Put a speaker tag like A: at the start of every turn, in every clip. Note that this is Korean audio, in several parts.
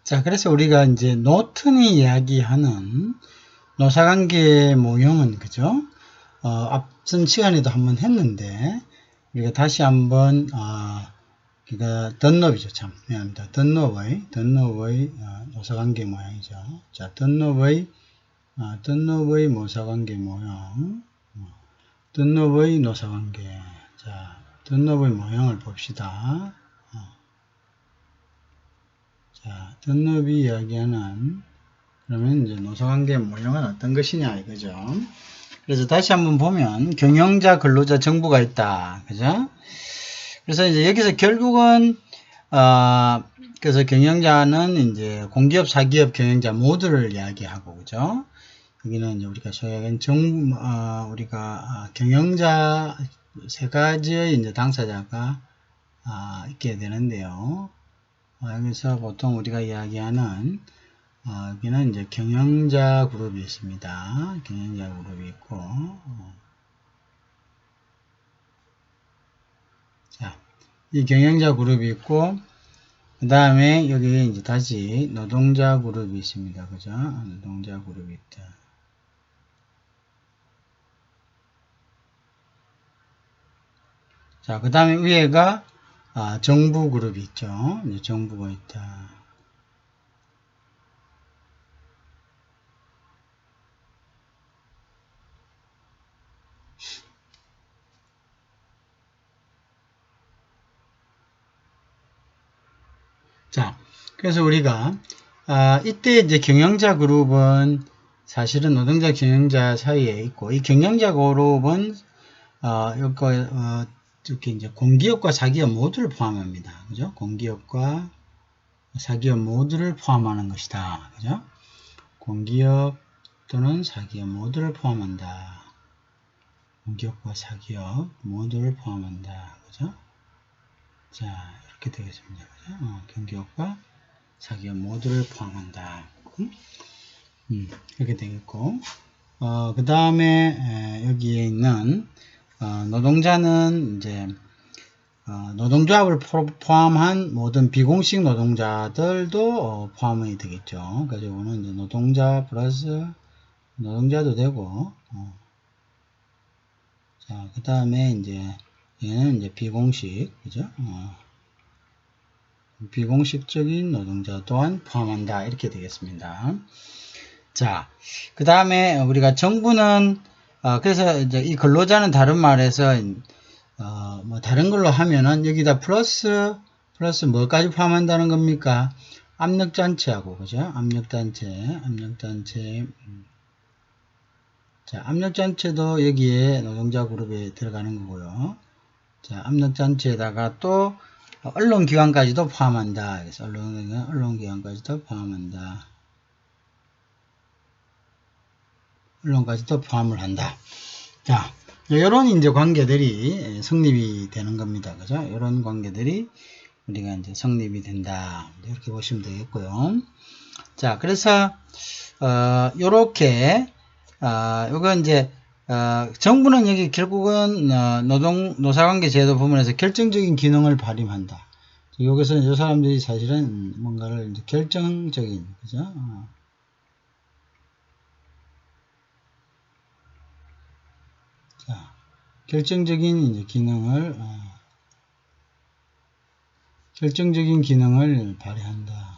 A: 자, 그래서 우리가 이제 노튼이 이야기하는 노사관계 모형은, 그죠? 앞선 시간에도 한번 했는데, 우리가 다시 한번, 그니까, 던롭이죠, 참. 미안합니다. 던롭의 노사관계 모형이죠. 자, 던롭의 노사관계 모형. 던롭의 노사관계. 자, 던롭의 모형을 봅시다. 자, 던롭이 이야기하는, 그러면 이제 노사관계 모형은 어떤 것이냐, 이거죠. 그래서 다시 한번 보면, 경영자, 근로자, 정부가 있다. 그죠? 그래서 이제 여기서 결국은, 그래서 경영자는 이제 공기업, 사기업, 경영자 모두를 이야기하고, 그죠? 여기는 이제 우리가 소개한 우리가, 경영자 세 가지의 이제 당사자가, 있게 되는데요. 여기서 보통 우리가 이야기하는 여기는 이제 경영자 그룹이 있습니다. 경영자 그룹이 있고, 자, 이 경영자 그룹이 있고, 그 다음에 여기 이제 다시 노동자 그룹이 있습니다. 그죠? 노동자 그룹이 있다. 자, 그 다음에 위에가 정부 그룹이 있죠. 이제 정부가 있다. 자, 그래서 우리가 이때 이제 경영자 그룹은 사실은 노동자 경영자 사이에 있고, 이 경영자 그룹은 이렇게 이제 공기업과 사기업 모두를 포함합니다. 그죠? 공기업과 사기업 모두를 포함하는 것이다. 그죠? 공기업 또는 사기업 모두를 포함한다. 공기업과 사기업 모두를 포함한다. 그죠? 자, 이렇게 되겠습니다. 그죠? 공기업과 사기업 모두를 포함한다. 이렇게 되겠고, 그 다음에 여기에 있는 노동자는 이제 노동조합을 포함한 모든 비공식 노동자들도 포함이 되겠죠. 그래서 이거는 이제 노동자 플러스 노동자도 되고, 자, 그 다음에 이제 얘는 이제 비공식, 그죠? 비공식적인 노동자 또한 포함한다. 이렇게 되겠습니다. 자, 그 다음에 우리가 정부는, 그래서 이제 이 근로자는 다른 말에서, 뭐 다른 걸로 하면은 여기다 플러스 뭐까지 포함한다는 겁니까? 압력단체하고, 그죠? 압력단체. 자, 압력단체도 여기에 노동자 그룹에 들어가는 거고요. 자, 압력단체에다가 또 언론기관까지도 포함한다. 그래서 언론기관까지도 포함한다. 언론까지도 포함을 한다. 자, 이런 이제 관계들이 성립이 되는 겁니다. 그죠? 이런 관계들이 우리가 이제 성립이 된다. 이렇게 보시면 되겠고요. 자, 그래서, 요렇게, 요거 이제, 정부는 여기 결국은, 노사관계 제도 부분에서 결정적인 기능을 발휘한다. 여기서 이 사람들이 사실은 뭔가를 이제 결정적인, 그죠? 자, 결정적인 이제 기능을 발휘한다.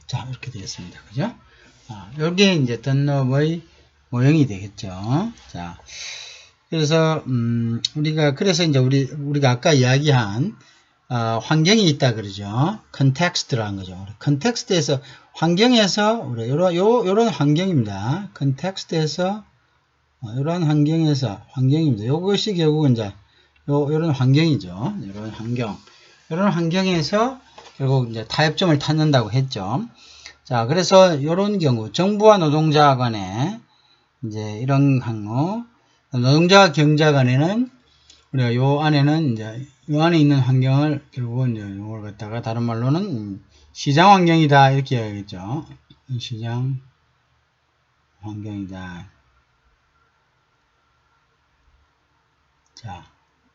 A: 자, 이렇게 되겠습니다. 그죠? 여기에 이제 던롭의 모형이 되겠죠. 자, 그래서, 그래서 이제 우리가 아까 이야기한, 환경이 있다 그러죠. 컨텍스트라는 거죠. 컨텍스트에서, 환경에서, 요런 환경입니다. 컨텍스트에서, 요런 환경입니다. 요것이 결국은 이제, 요런 환경이죠. 요런 환경에서 결국 이제 타협점을 찾는다고 했죠. 자, 그래서 요런 경우, 정부와 노동자 간에, 이제 이런 항로, 노동자와 경자 간에는 우리가 요 안에는 이제 요 안에 있는 환경을 결국은 이제 요걸 갖다가 다른 말로는 시장 환경이다 이렇게 해야겠죠. 시장 환경이다. 자,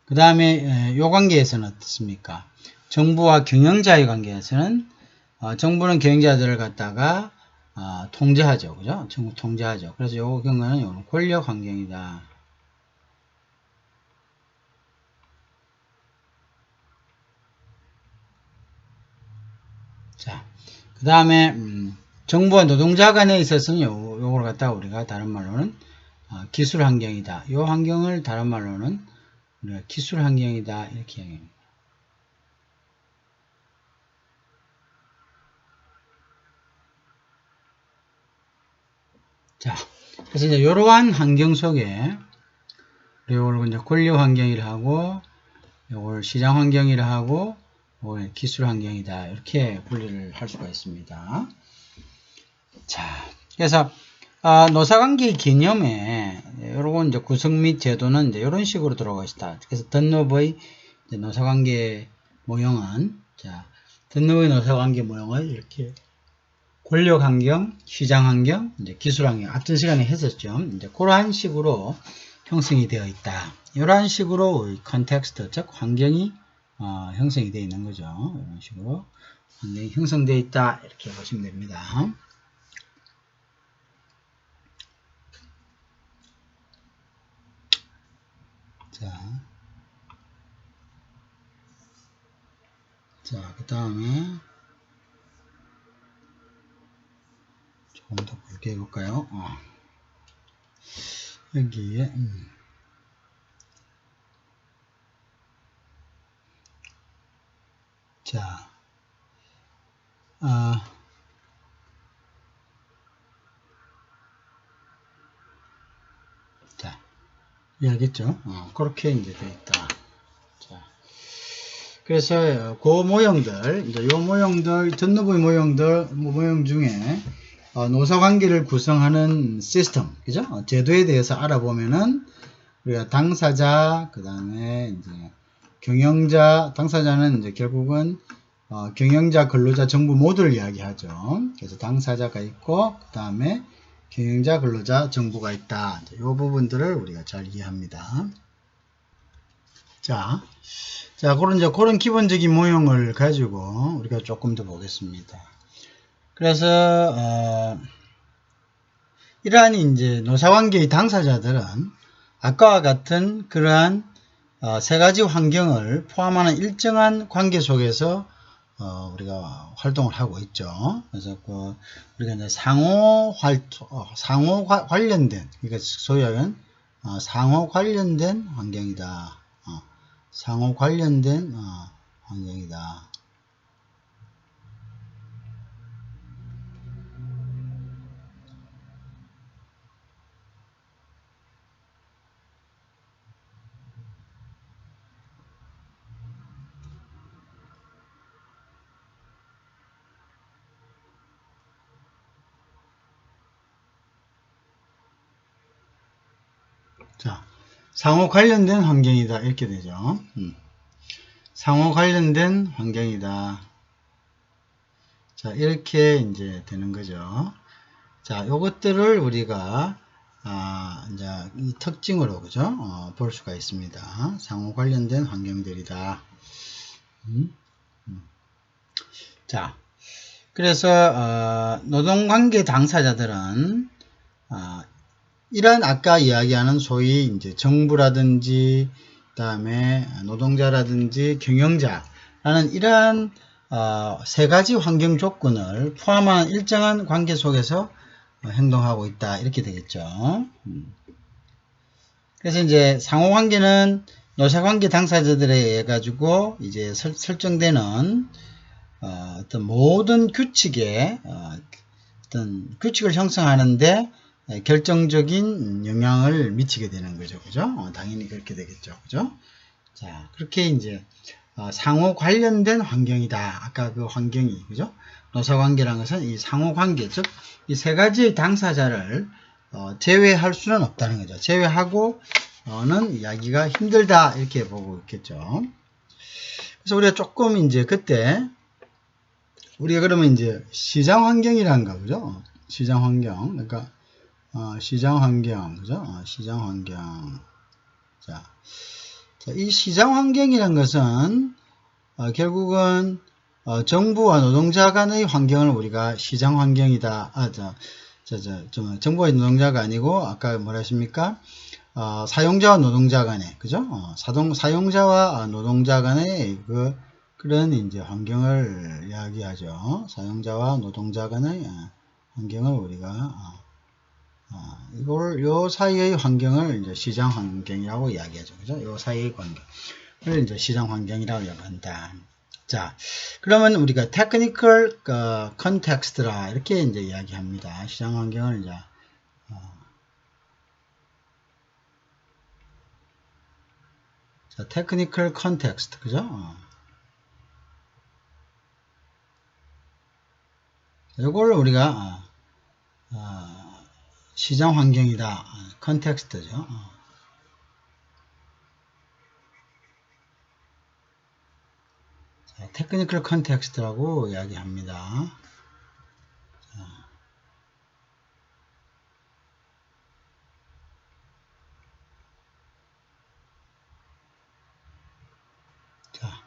A: 그 다음에 요 관계에서는 어떻습니까? 정부와 경영자의 관계에서는 정부는 경영자들을 갖다가 통제하죠. 그죠? 정부 통제하죠. 그래서 요 경우는 요는 권력 환경이다. 자, 그 다음에 정부와 노동자 간에 있어서는 요걸 갖다가 우리가 다른 말로는 기술 환경이다. 요 환경을 다른 말로는 우리가 기술 환경이다. 이렇게 얘기합니다. 자, 그래서 이제 이러한 환경 속에 요걸 이제 권력 환경이라 하고, 요걸 시장 환경이라 하고, 요걸 기술 환경이다. 이렇게 분리를 할 수가 있습니다. 자, 그래서 노사관계 개념에 요런 이제 구성 및 제도는 이제 이런 식으로 들어가 있다. 그래서 던노브의 노사관계 모형은 던노브의 노사관계 모형을 이렇게 권력 환경, 시장 환경, 이제 기술 환경, 앞전 시간에 했었죠. 이제 그러한 식으로 형성이 되어 있다. 이러한 식으로 컨텍스트, 즉 환경이 형성이 되어 있는 거죠. 이런 식으로 환경이 형성되어 있다. 이렇게 보시면 됩니다. 자, 그 다음에 조금 더 굵게 해볼까요? 여기에 자, 자, 이해하겠죠? 그렇게 이제 되어 있다. 자, 그래서 그 모형들, 이제 요 모형들, 전노부의 모형들, 모형 중에 노사관계를 구성하는 시스템, 그죠? 제도에 대해서 알아보면은 우리가 당사자, 그 다음에 이제 경영자, 당사자는 이제 결국은 경영자, 근로자, 정부 모두를 이야기하죠. 그래서 당사자가 있고, 그 다음에 경영자, 근로자, 정부가 있다. 이 부분들을 우리가 잘 이해합니다. 자, 그런 기본적인 모형을 가지고 우리가 조금 더 보겠습니다. 그래서 이러한 이제 노사관계의 당사자들은 아까와 같은 그러한 세 가지 환경을 포함하는 일정한 관계 속에서 우리가 활동을 하고 있죠. 그래서 우리가 이제 상호 관련된, 그러니까 소위 하면 상호 관련된 환경이다. 상호 관련된 환경이다. 자, 상호 관련된 환경이다. 이렇게 되죠. 상호 관련된 환경이다. 자, 이렇게 이제 되는 거죠. 자, 요것들을 우리가 이제 이 특징으로 그죠? 볼 수가 있습니다. 상호 관련된 환경들이다. 자, 그래서 노동관계 당사자들은 이런 아까 이야기하는 소위 이제 정부라든지 그다음에 노동자라든지 경영자라는 이러한 세 가지 환경 조건을 포함한 일정한 관계 속에서 행동하고 있다. 이렇게 되겠죠. 그래서 이제 상호관계는 노사관계 당사자들에 의해 가지고 이제 설정되는 어떤 모든 규칙에 어떤 규칙을 형성하는데 결정적인 영향을 미치게 되는 거죠. 그죠? 당연히 그렇게 되겠죠. 그죠? 자, 그렇게 이제 상호 관련된 환경이다. 아까 그 환경이, 그죠? 노사관계라는 것은 이 상호 관계, 즉, 이 세 가지의 당사자를 제외할 수는 없다는 거죠. 제외하고는 이야기가 힘들다. 이렇게 보고 있겠죠. 그래서 우리가 조금 이제 그때 우리가 그러면 이제 시장 환경이라는 거, 그죠? 시장 환경. 그러니까, 시장 환경, 그죠? 시장 환경. 자, 이 시장 환경이라는 것은, 결국은, 정부와 노동자 간의 환경을 우리가 시장 환경이다. 정부와 노동자가 아니고, 아까 뭐라 했습니까? 사용자와 노동자 간의, 그죠? 사용자와 노동자 간의 그런 이제 환경을 이야기하죠. 사용자와 노동자 간의 환경을 우리가, 요 사이의 환경을 이제 시장 환경이라고 이야기하죠. 그죠? 요 사이의 관계를 이제 시장 환경이라고 이야기한다. 자, 그러면 우리가 테크니컬 컨텍스트라 이렇게 이제 이야기합니다. 시장 환경을 이제 자, 테크니컬 컨텍스트, 그죠? 이걸 우리가 시장 환경이다. 컨텍스트죠. 테크니컬 컨텍스트라고 이야기합니다. 자,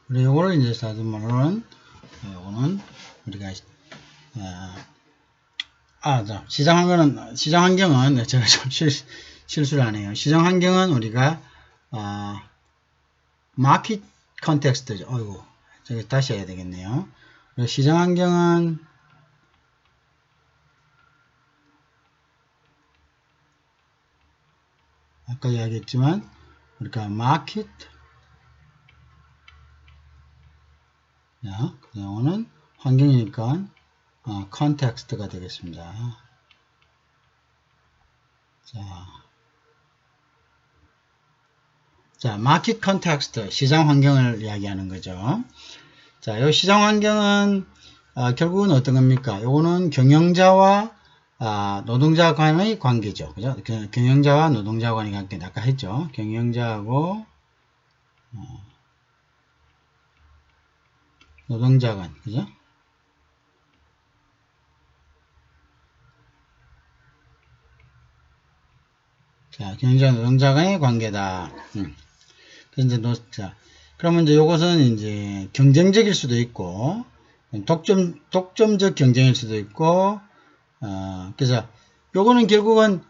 A: 우리 요거를 이제 사진말로는 요거는 우리가 자, 시장 환경은 제가 좀 실수를 안 해요. 시장 환경은 우리가 마켓 컨텍스트죠. 어이구, 제가 다시 해야 되겠네요. 시장 환경은 아까 이야기했지만 우리가 마켓 그 영어는 환경이니까 컨텍스트가 되겠습니다. 자, 마켓 컨텍스트, 시장 환경을 이야기하는 거죠. 자, 이 시장 환경은 결국은 어떤 겁니까? 요거는 경영자와 노동자 간의 관계죠. 그죠? 경영자와 노동자 간의 관계 아까 했죠. 경영자하고 노동자 간, 그죠? 자, 경영자 노동자 간의 관계다. 이제 그러면 이제 요것은 이제 경쟁적일 수도 있고, 독점적 경쟁일 수도 있고, 그래서 요거는 결국은,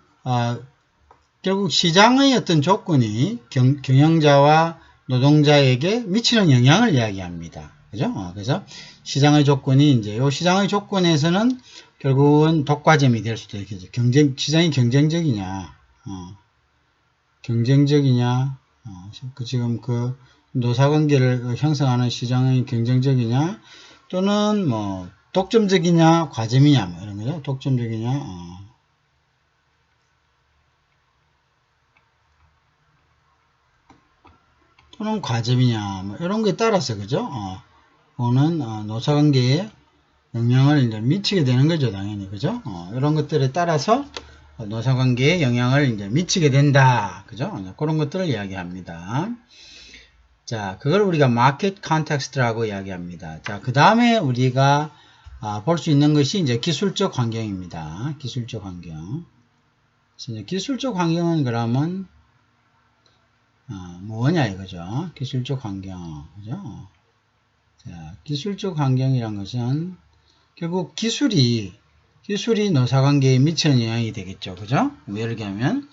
A: 결국 시장의 어떤 조건이 경영자와 노동자에게 미치는 영향을 이야기합니다. 그죠? 그래서 시장의 조건이 이제 요 시장의 조건에서는 결국은 독과점이 될 수도 있겠죠. 시장이 경쟁적이냐, 지금 그 노사관계를 형성하는 시장의 경쟁적이냐, 또는 뭐 독점적이냐, 과점이냐, 뭐 이런 거죠. 독점적이냐, 또는 과점이냐, 뭐 이런 거에 따라서, 그죠? 오는 노사관계에 영향을 이제 미치게 되는 거죠, 당연히, 그죠? 이런 것들에 따라서 노사관계에 영향을 이제 미치게 된다, 그죠? 그런 것들을 이야기합니다. 자, 그걸 우리가 마켓 컨텍스트라고 이야기합니다. 자, 그 다음에 우리가 볼 수 있는 것이 이제 기술적 환경입니다. 기술적 환경. 그래서 기술적 환경은 그러면 뭐냐 이거죠. 기술적 환경, 그죠? 자, 기술적 환경이란 것은 결국 기술이 노사관계에 미치는 영향이 되겠죠. 그죠? 예를 들면,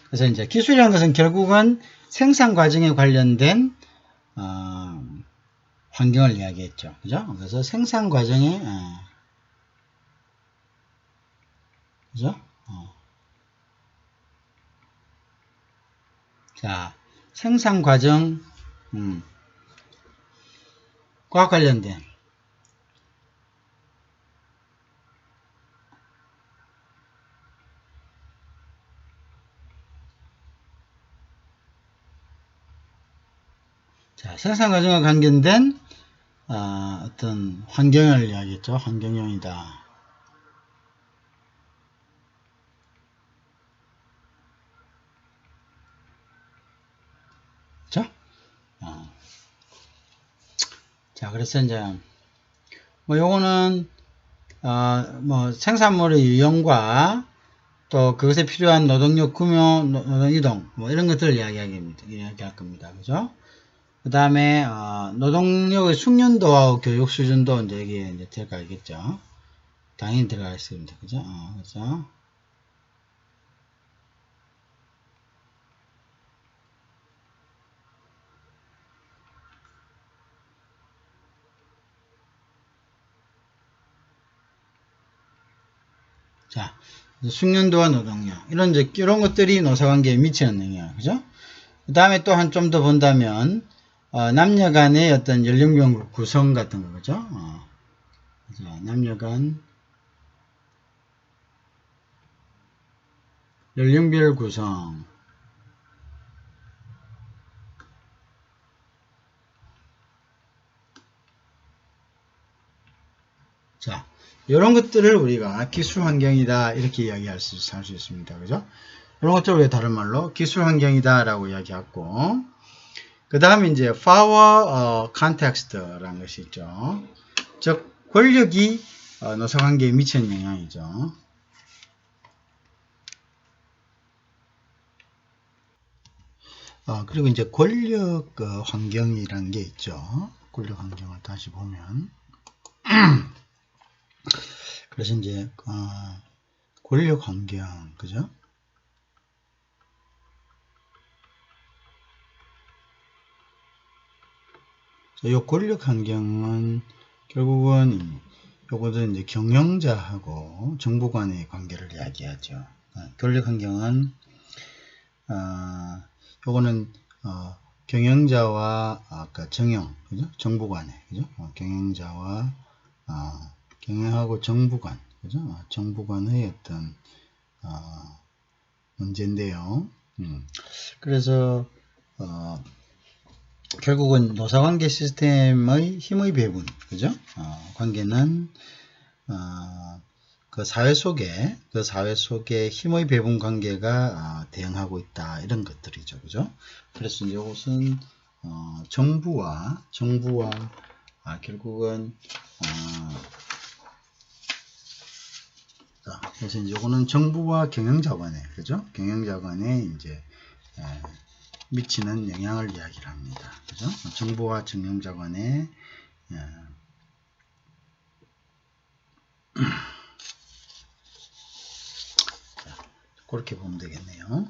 A: 그래서 이제 기술이라는 것은 결국은 생산 과정에 관련된, 환경을 이야기했죠. 그죠? 그래서 생산 과정에, 그죠? 자, 생산 과정, 과 관련된, 자, 생산 과정과 관련된, 어떤 환경을 이야기했죠. 환경형이다. 그렇죠? 자, 그래서 이제 뭐 요거는 뭐 생산물의 유형과 또 그것에 필요한 노동력 구매, 노동 이동 뭐 이런 것들을 이야기할 겁니다. 그죠? 그 다음에 노동력의 숙련도하고 교육 수준도 이제 여기에 이제 들어가겠죠. 당연히 들어가 있습니다. 그죠? 그죠? 자, 숙련도와 노동력 이런 것들이 노사관계에 미치는 영향, 그죠? 그 다음에 또 좀 더 본다면 남녀 간의 어떤 연령별 구성 같은 거, 그죠? 그죠? 남녀 간 연령별 구성. 자, 이런 것들을 우리가 기술 환경이다 이렇게 이야기할 수 있습니다. 그죠? 이런 것들을 왜 다른 말로 기술 환경이다 라고 이야기하고, 그 다음에 이제 power context라는 것이 있죠. 즉 권력이 노사관계에 미치는 영향이죠. 그리고 이제 권력 환경이라는 게 있죠. 권력 환경을 다시 보면 그래서 이제 권력 환경, 그죠? 이 권력 환경은 결국은 요것은 이제 경영자하고 정부 간의 관계를 이야기하죠. 권력 환경은 요거는 경영자와 아까 정영, 그죠? 정부 간의, 그죠? 경영자와 경영하고 정부 간, 그죠? 정부 간의 어떤 문제인데요. 그래서 결국은 노사관계 시스템의 힘의 배분, 그죠? 관계는 그 사회 속에 힘의 배분 관계가 대응하고 있다 이런 것들이죠, 그죠? 그래서 이제 이것은 정부와 결국은 그래서 이제 이거는 정부와 경영자 간에, 그죠? 경영자 간에 이제 미치는 영향을 이야기를 합니다. 그죠? 정부와 경영자 간에 그렇게 보면 되겠네요.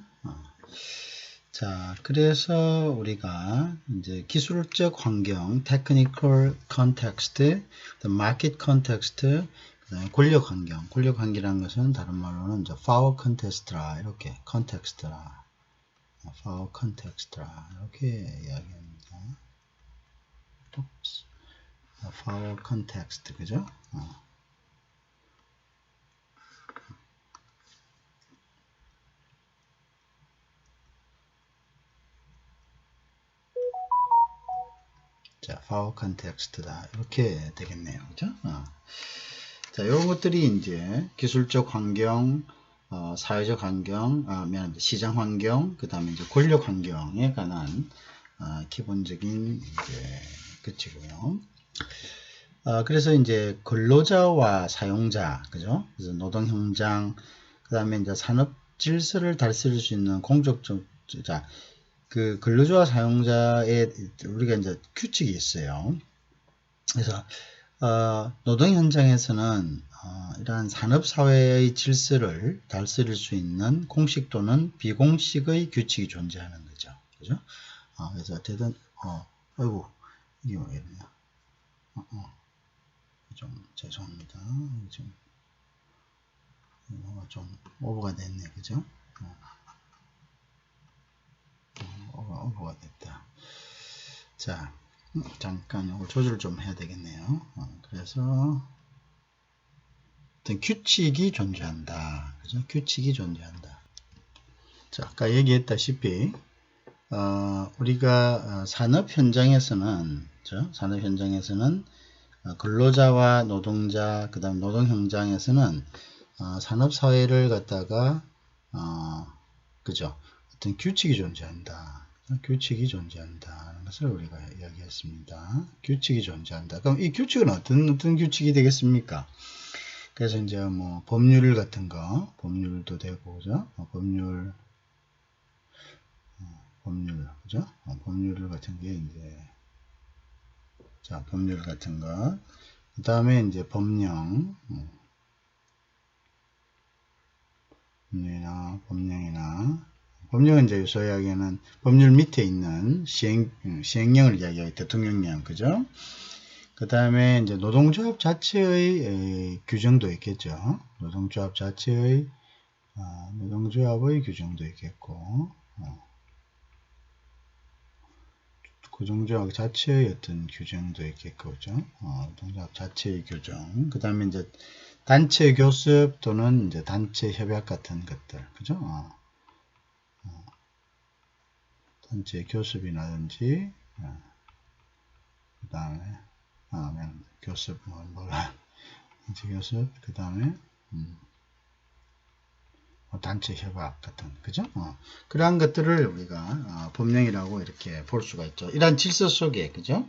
A: 자, 그래서 우리가 이제 기술적 환경, technical context, market context, 그다음에 권력 환경이라는 것은 다른 말로는 이제 power context라 이렇게 context라, power context라 이렇게 이야기합니다. power context, 그죠? 자, power context다 이렇게 되겠네요, 그죠? 자, 이런 것들이 이제 기술적 환경, 사회적 환경, 시장 환경, 그 다음에 이제 권력 환경에 관한 기본적인 이제 끝이고요. 그래서 이제 근로자와 사용자, 그죠? 그래서 노동 현장, 그 다음에 이제 산업 질서를 다스릴 수 있는 공적적, 자, 그 근로자와 사용자의 우리가 이제 규칙이 있어요. 그래서 노동 현장에서는 이러한 산업사회의 질서를 다스릴 수 있는 공식 또는 비공식의 규칙이 존재하는 거죠. 그죠? 그래서 어쨌든, 아이고, 이게 뭐겠냐. 좀, 죄송합니다. 좀 오버가 됐네. 그죠? 오버가 됐다. 자, 잠깐 이거 조절 좀 해야 되겠네요. 그래서, 어떤 규칙이 존재한다. 그죠? 규칙이 존재한다. 자, 아까 얘기했다시피, 우리가 산업 현장에서는, 그죠? 산업 현장에서는 근로자와 노동자, 그 다음 노동 현장에서는 산업 사회를 갖다가 그죠? 어떤 규칙이 존재한다. 규칙이 존재한다는 것을 우리가 이야기했습니다. 규칙이 존재한다. 그럼 이 규칙은 어떤 규칙이 되겠습니까? 그래서 이제 뭐 법률 같은 거, 법률도 되고, 그죠? 법률, 그죠? 법률 같은 게 이제, 자, 법률 같은 거. 그 다음에 이제 법령이나 법령은 이제 소위 하기에는 법률 밑에 있는 시행령을 이야기하기 대통령령, 그죠? 그 다음에 이제 노동조합 자체의 규정도 있겠죠. 노동조합 자체의, 노동조합의 규정도 있겠고, 노동조합 자체의 어떤 규정도 있겠고, 그죠? 노동조합 자체의 규정. 그 다음에 이제 단체 교섭 또는 이제 단체 협약 같은 것들, 그죠? 단체 교섭이라든지, 그 다음에, 교섭, 단체 교섭, 그 다음에, 단체 협약 같은, 그죠? 그러한 것들을 우리가 법령이라고 이렇게 볼 수가 있죠. 이러한 질서 속에, 그죠?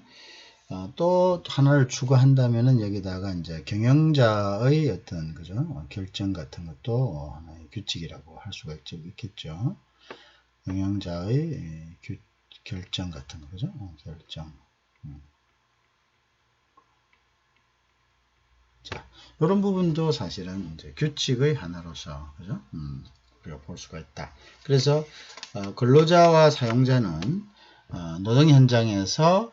A: 또 하나를 추가한다면은 여기다가 이제 경영자의 어떤, 그죠? 결정 같은 것도 하나의 규칙이라고 할 수가 있겠죠. 경영자의 결정 같은 거, 그죠? 결정. 자, 이런 부분도 사실은 이제 규칙의 하나로서, 그죠? 우리가 볼 수가 있다. 그래서, 근로자와 사용자는, 노동 현장에서,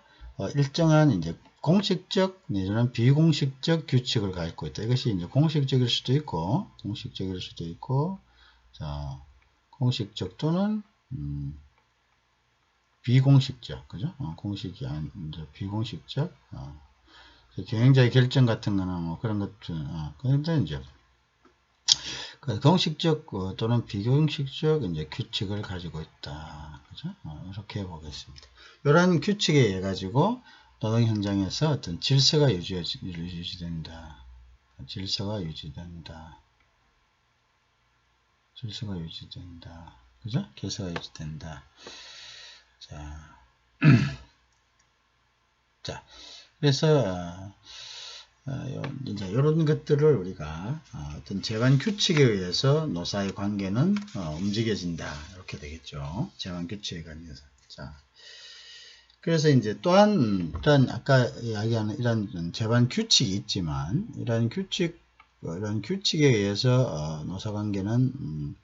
A: 일정한 이제 공식적 내지는 비공식적 규칙을 갖고 있다. 이것이 이제 공식적일 수도 있고, 자, 공식적 또는, 비공식적, 그죠? 공식이 아닌, 이제 비공식적, 경영자의 결정 같은 거는 뭐 그런 것들, 그런데 이제, 공식적 또는 비공식적 이제 규칙을 가지고 있다. 그죠? 이렇게 보겠습니다. 이런 규칙에 의해 가지고 노동 현장에서 어떤 질서가 유지된다. 질서가 유지된다. 그죠? 질서가 유지된다. 자, 자, 그래서 이제 이런 것들을 우리가 어떤 재반 규칙에 의해서 노사의 관계는 움직여진다. 이렇게 되겠죠. 재반 규칙에 관해서. 자, 그래서 이제 또한 이런 아까 이야기하는 이런 재반 규칙이 있지만 이런 규칙에 의해서 노사 관계는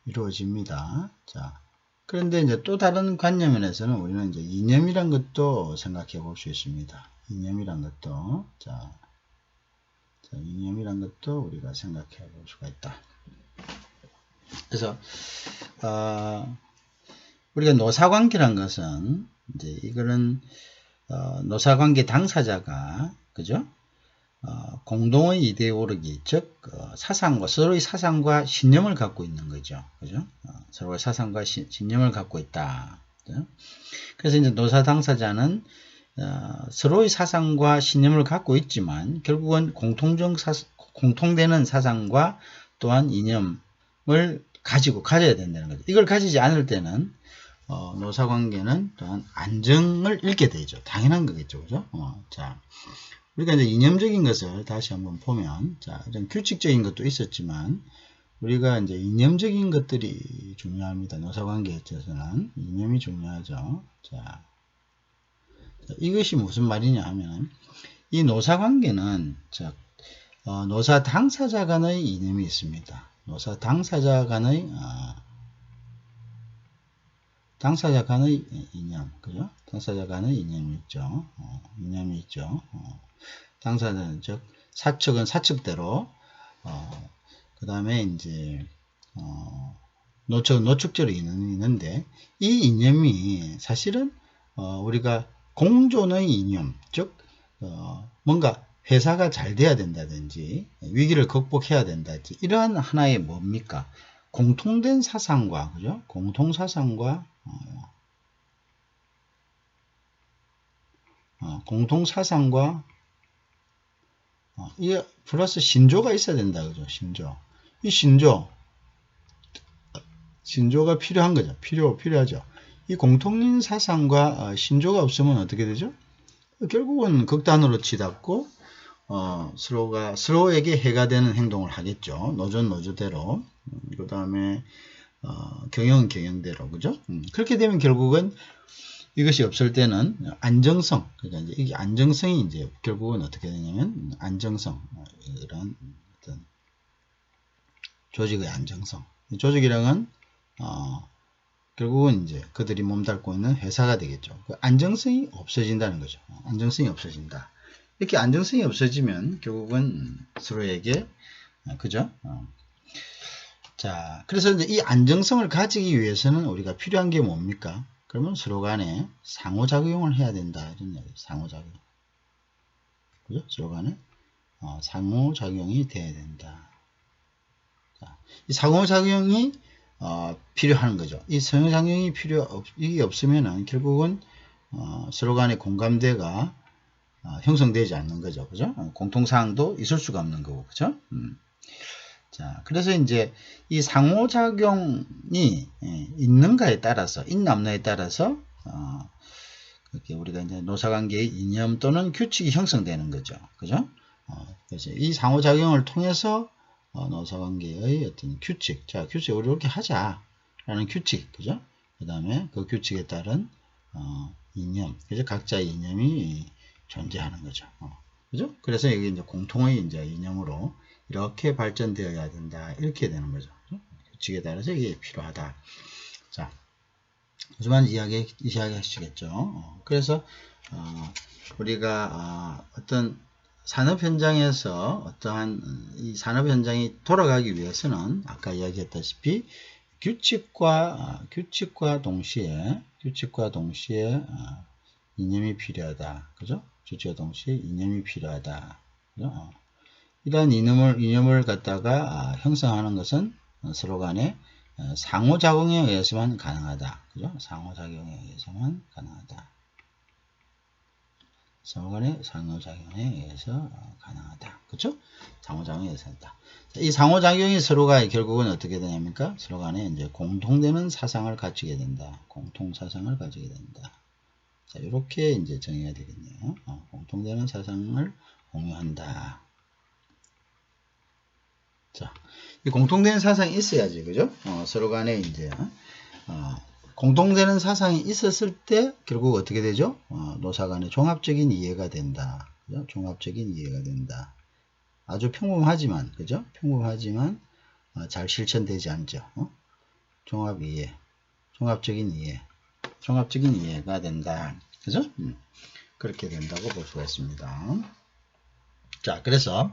A: 이루어집니다. 자, 그런데 이제 또 다른 관념에서는 우리는 이제 이념이란 것도 생각해 볼 수 있습니다. 이념이란 것도, 자, 이념이란 것도 우리가 생각해 볼 수가 있다. 그래서, 우리가 노사관계란 것은, 이제 이거는, 노사관계 당사자가, 그죠? 공동의 이데올로기, 즉, 사상과, 서로의 사상과 신념을 갖고 있는 거죠. 그죠? 서로의 사상과 신념을 갖고 있다. 그죠? 그래서 이제 노사 당사자는, 서로의 사상과 신념을 갖고 있지만 결국은 공통되는 사상과 또한 이념을 가져야 된다는 거죠. 이걸 가지지 않을 때는 노사관계는 또한 안정을 잃게 되죠. 당연한 거겠죠. 그죠? 자, 우리가 이제 이념적인 것을 다시 한번 보면, 자, 이런 규칙적인 것도 있었지만 우리가 이제 이념적인 것들이 중요합니다. 노사관계에 있어서는 이념이 중요하죠. 자, 이것이 무슨 말이냐 하면 이 노사관계는 노사 당사자 간의 이념이 있습니다. 노사 당사자 간의 이념, 그죠? 당사자 간의 이념이 있죠. 이념이 있죠. 당사자는 즉 사측은 사측대로 그 다음에 이제 노측은 노측대로 있는데 이 이념이 사실은 우리가 공존의 이념, 즉 뭔가 회사가 잘 돼야 된다든지 위기를 극복해야 된다든지 이러한 하나의 뭡니까? 공통된 사상과, 그죠? 공통사상과 이 플러스 신조가 있어야 된다, 그죠? 신조. 이 신조가 필요한 거죠. 필요하죠. 이 공통인 사상과 신조가 없으면 어떻게 되죠? 결국은 극단으로 치닫고 서로에게 해가 되는 행동을 하겠죠. 노조는 노조대로, 그 다음에 경영은 경영대로, 그죠? 그렇게 되면 결국은 이것이 없을 때는 안정성, 그러니까 이제 이게 안정성이 이제 결국은 어떻게 되냐면 안정성, 이런 어떤 조직의 안정성. 조직이랑은 결국은 이제 그들이 몸담고 있는 회사가 되겠죠. 그 안정성이 없어진다는 거죠. 안정성이 없어진다. 이렇게 안정성이 없어지면 결국은 서로에게 그죠? 자, 그래서 이제 이 안정성을 가지기 위해서는 우리가 필요한 게 뭡니까? 그러면 서로 간에 상호작용을 해야 된다. 이런 얘기. 상호작용. 그죠? 서로 간에 상호작용이 돼야 된다. 자, 이 상호작용이 필요한 거죠. 이 상호작용이 이게 없으면은 결국은 서로 간의 공감대가 형성되지 않는 거죠. 그죠? 공통사항도 있을 수가 없는 거고. 그죠? 자, 그래서 이제 이 상호작용이 있는가에 따라서, 있나 없나에 따라서, 그렇게 우리가 이제 노사관계의 이념 또는 규칙이 형성되는 거죠. 그죠? 그래서 이 상호작용을 통해서, 노사관계의 어떤 규칙, 자, 규칙, 우리 이렇게 하자. 라는 규칙, 그죠? 그 다음에 그 규칙에 따른, 이념, 그죠? 각자의 이념이 존재하는 거죠. 그죠? 그래서 이게 이제 공통의 이제 이념으로 이렇게 발전되어야 된다. 이렇게 되는 거죠. 규칙에 따라서 이게 필요하다. 자, 하지만 이야기 하시겠죠. 그래서 우리가 어떤 산업 현장에서 어떠한 이 산업 현장이 돌아가기 위해서는 아까 이야기했다시피 규칙과 동시에 이념이 필요하다. 그죠? 규칙과 동시에 이념이 필요하다. 그죠? 이러한 이념을 갖다가 형성하는 것은 서로 간에 상호작용에 의해서만 가능하다. 그죠? 상호작용에 의해서만 가능하다. 서로 간의 상호작용에 의해서 가능하다. 그죠? 상호작용에 의해서 한다. 이 상호작용이 서로가 결국은 어떻게 되냐니까? 서로 간에 이제 공통되는 사상을 갖추게 된다. 공통사상을 가지게 된다. 자, 이렇게 이제 정의가 되겠네요. 공통되는 사상을 공유한다. 자, 이 공통되는 사상이 있어야지, 그죠? 서로 간에 이제, 공통되는 사상이 있었을 때, 결국 어떻게 되죠? 노사 간의 종합적인 이해가 된다. 그죠? 종합적인 이해가 된다. 아주 평범하지만, 그죠? 평범하지만, 잘 실천되지 않죠. 종합 이해, 종합적인 이해가 된다. 그죠? 그렇게 된다고 볼 수가 있습니다. 자, 그래서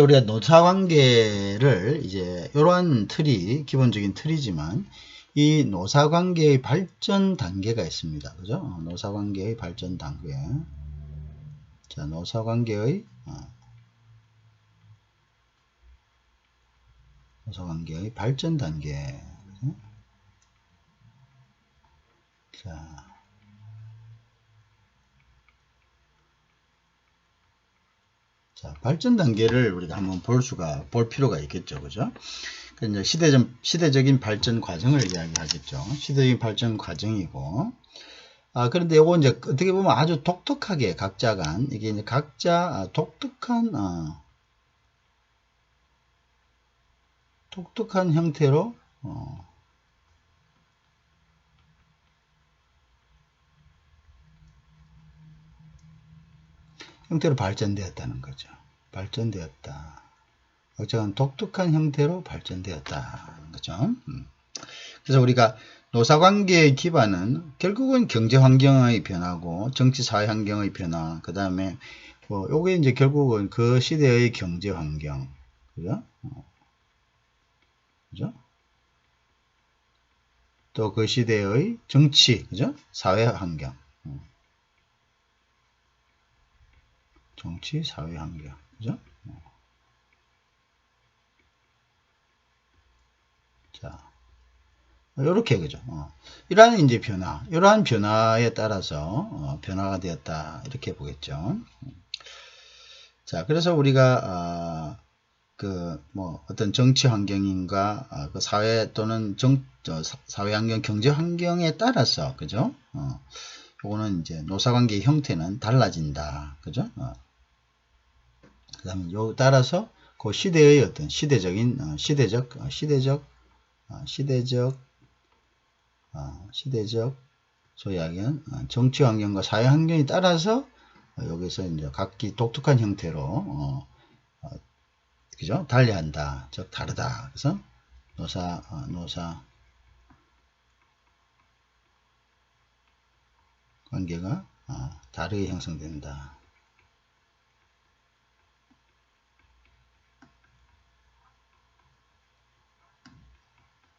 A: 우리가 노사관계를 이제 이러한 틀이 기본적인 틀이지만 이 노사관계의 발전 단계가 있습니다. 그죠? 노사관계의 발전 단계. 자, 노사관계의 발전 단계. 자, 발전 단계를 우리가 한번 볼 필요가 있겠죠. 그죠? 이제 시대적인 발전 과정을 이야기하겠죠. 시대적인 발전 과정이고, 그런데 요거 이제 어떻게 보면 아주 독특하게 각자 간, 이게 이제 각자 독특한 형태로, 발전되었다는 거죠. 발전되었다. 어쩌면 독특한 형태로 발전되었다는 거죠. 그래서 우리가 노사관계의 기반은 결국은 경제환경의 변화고 정치사회 환경의 변화, 그 다음에 요게 이제 결국은 그 시대의 경제환경, 그죠? 그죠? 또 그 시대의 정치, 그죠? 사회환경, 정치, 사회환경, 그죠? 자, 요렇게, 그죠? 이러한 이제 이러한 변화에 따라서, 변화가 되었다. 이렇게 보겠죠. 자, 그래서 우리가, 뭐 어떤 정치 환경인가 그 사회 또는 사회 환경, 경제 환경에 따라서 그죠? 요거는 이제 노사관계의 형태는 달라진다. 그죠? 그다음에 요 따라서 그 시대의 어떤 시대적인 시대적 소위 하기엔 정치 환경과 사회 환경에 따라서 여기서 이제 각기 독특한 형태로 그죠? 달리한다. 즉 다르다. 그래서 노사 관계가 다르게 형성된다.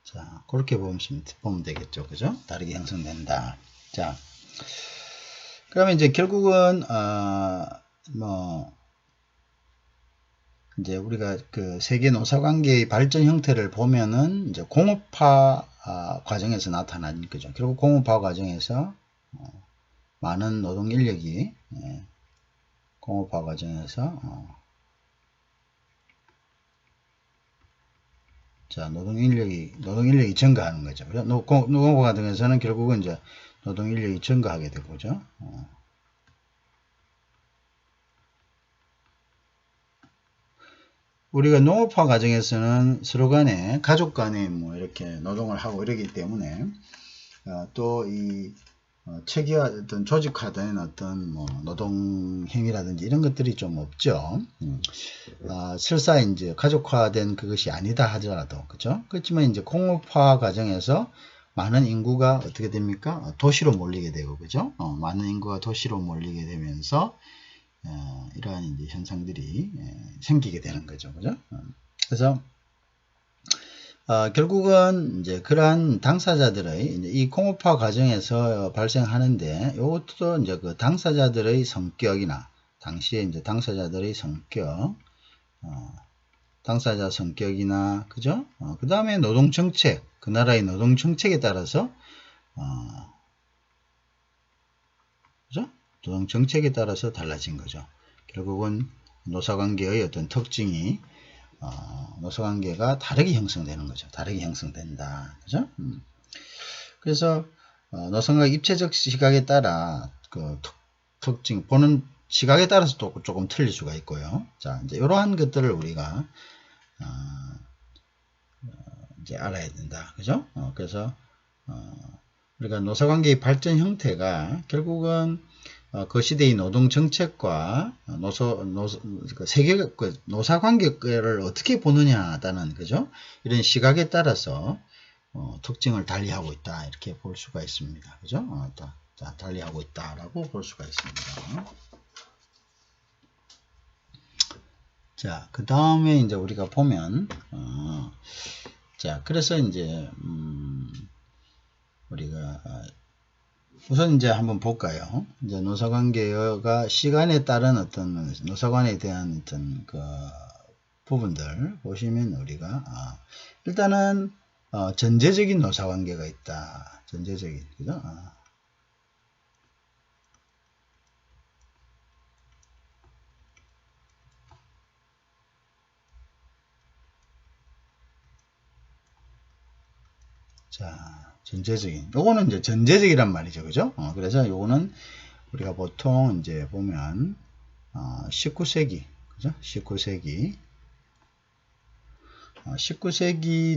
A: 자, 그렇게 보면 되겠죠. 그죠? 다르게 형성된다. 자, 그러면 이제 결국은 뭐 이제 우리가 그 세계 노사관계의 발전 형태를 보면은 이제 공업화 과정에서 나타나는 거죠. 결국 공업화 과정에서 많은 노동 인력이 공업화 과정에서 자, 노동 인력이 증가하는 거죠. 노동화 과정에서는 결국은 이제 노동 인력이 증가하게 되고, 그죠? 우리가 농업화 과정에서는 서로 간에 가족 간에 뭐 이렇게 노동을 하고 이러기 때문에 또 이 체계화 어떤 조직화된 어떤 뭐 노동 행위라든지 이런 것들이 좀 없죠. 설사 이제 가족화된 그것이 아니다 하더라도 그죠. 그렇지만 이제 공업화 과정에서 많은 인구가 어떻게 됩니까? 도시로 몰리게 되고 그죠. 많은 인구가 도시로 몰리게 되면서 이러한 이제 현상들이 생기게 되는 거죠. 그죠? 그래서 결국은 이제 그러한 당사자들의 이제 이 공업화 과정에서 발생하는데 이것도 이제 그 당사자들의 성격이나 당시에 이제 당사자들의 성격, 당사자 성격이나 그죠? 그 다음에 노동 정책, 그 나라의 노동 정책에 따라서 그죠? 노동 정책에 따라서 달라진 거죠. 결국은 노사관계의 어떤 특징이 노사관계가 다르게 형성되는 거죠. 다르게 형성된다. 그죠? 그래서 노사관계 입체적 시각에 따라 그 특징 보는 시각에 따라서 또 조금 틀릴 수가 있고요. 자, 이제 이러한 것들을 우리가 이제 알아야 된다. 그죠? 그래서 우리가 노사관계의 발전 형태가 결국은 그 시대의 노동 정책과 노사관계를 어떻게 보느냐라는 그죠? 이런 시각에 따라서 특징을 달리하고 있다 이렇게 볼 수가 있습니다. 그죠? 달리하고 있다라고 볼 수가 있습니다. 자, 그 다음에 이제 우리가 보면 자, 그래서 이제 우리가 우선 이제 한번 볼까요? 이제 노사관계가 시간에 따른 어떤 노사관에 대한 어떤 그 부분들 보시면 우리가 일단은 전제적인 노사관계가 있다. 전제적인 그죠? 자, 전제적인. 요거는 이제 전제적이란 말이죠. 그죠? 그래서 요거는 우리가 보통 이제 보면 19세기 그죠? 19세기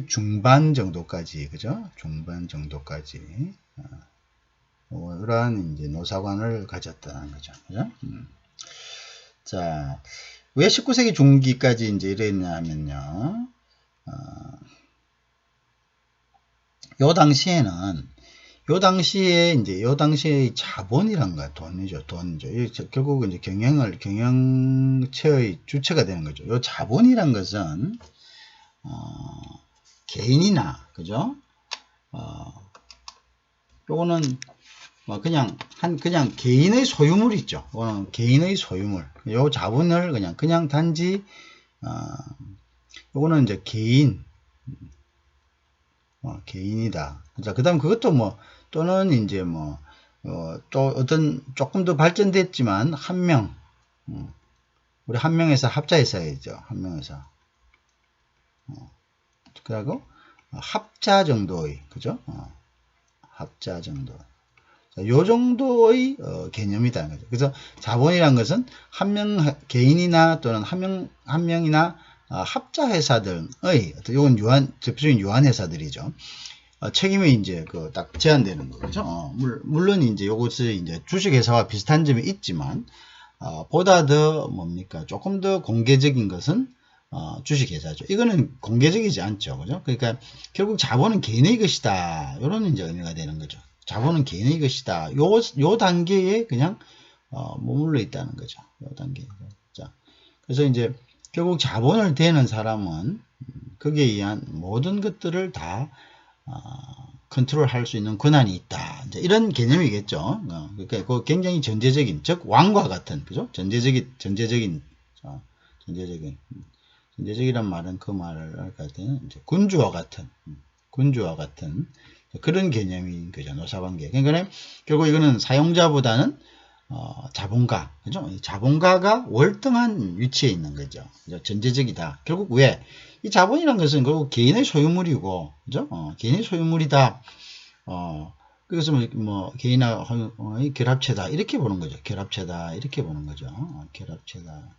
A: 중반 정도까지 그죠? 중반 정도까지 이러한 이제 노사관을 가졌다는 거죠. 그죠? 자, 왜 19세기 중기까지 이제 이랬냐 하면요. 요 당시에 이제 요 당시의 자본이란 거 돈이죠. 결국 이제 경영체의 주체가 되는 거죠. 요 자본이란 것은 개인이나 그죠? 요거는 그냥 개인의 소유물이 있죠. 개인의 소유물. 요 자본을 그냥 단지 요거는 이제 개인이다. 자, 그 다음 그것도 또는 이제 또 어떤 조금 더 발전됐지만 우리 한 명회사 합자회사이죠. 한 명회사. 그리고 합자 정도의, 그죠? 합자 정도. 요 정도의 개념이다. 그래서 자본이란 것은 개인이나 또는 한 명이나 합자 회사들의, 이건 대표적인 유한 회사들이죠. 책임이 이제 딱 제한되는 거죠. 물론 이제 요것이 이제 주식회사와 비슷한 점이 있지만, 보다 더 뭡니까? 조금 더 공개적인 것은 주식회사죠. 이거는 공개적이지 않죠. 그죠? 그러니까 결국 자본은 개인의 것이다. 이런 이제 의미가 되는 거죠. 자본은 개인의 것이다. 요 단계에 그냥 머물러 있다는 거죠. 요 단계. 자, 그래서 이제 결국 자본을 대는 사람은 거기에 의한 모든 것들을 다 컨트롤할 수 있는 권한이 있다. 이제 이런 개념이겠죠. 그러니까 그 굉장히 전제적인, 즉 왕과 같은, 그죠? 전제적이란 말은 그 말을 할 것 같은 이제 군주와 같은 그런 개념인 거죠. 노사관계. 그러니까 결국 이거는 사용자보다는 자본가, 그죠? 자본가가 월등한 위치에 있는 거죠. 전제적이다. 결국 왜? 이 자본이란 것은 결국 개인의 소유물이고, 그죠? 개인의 소유물이다. 그래서 뭐 개인의 결합체다. 이렇게 보는 거죠. 결합체다. 이렇게 보는 거죠. 결합체다.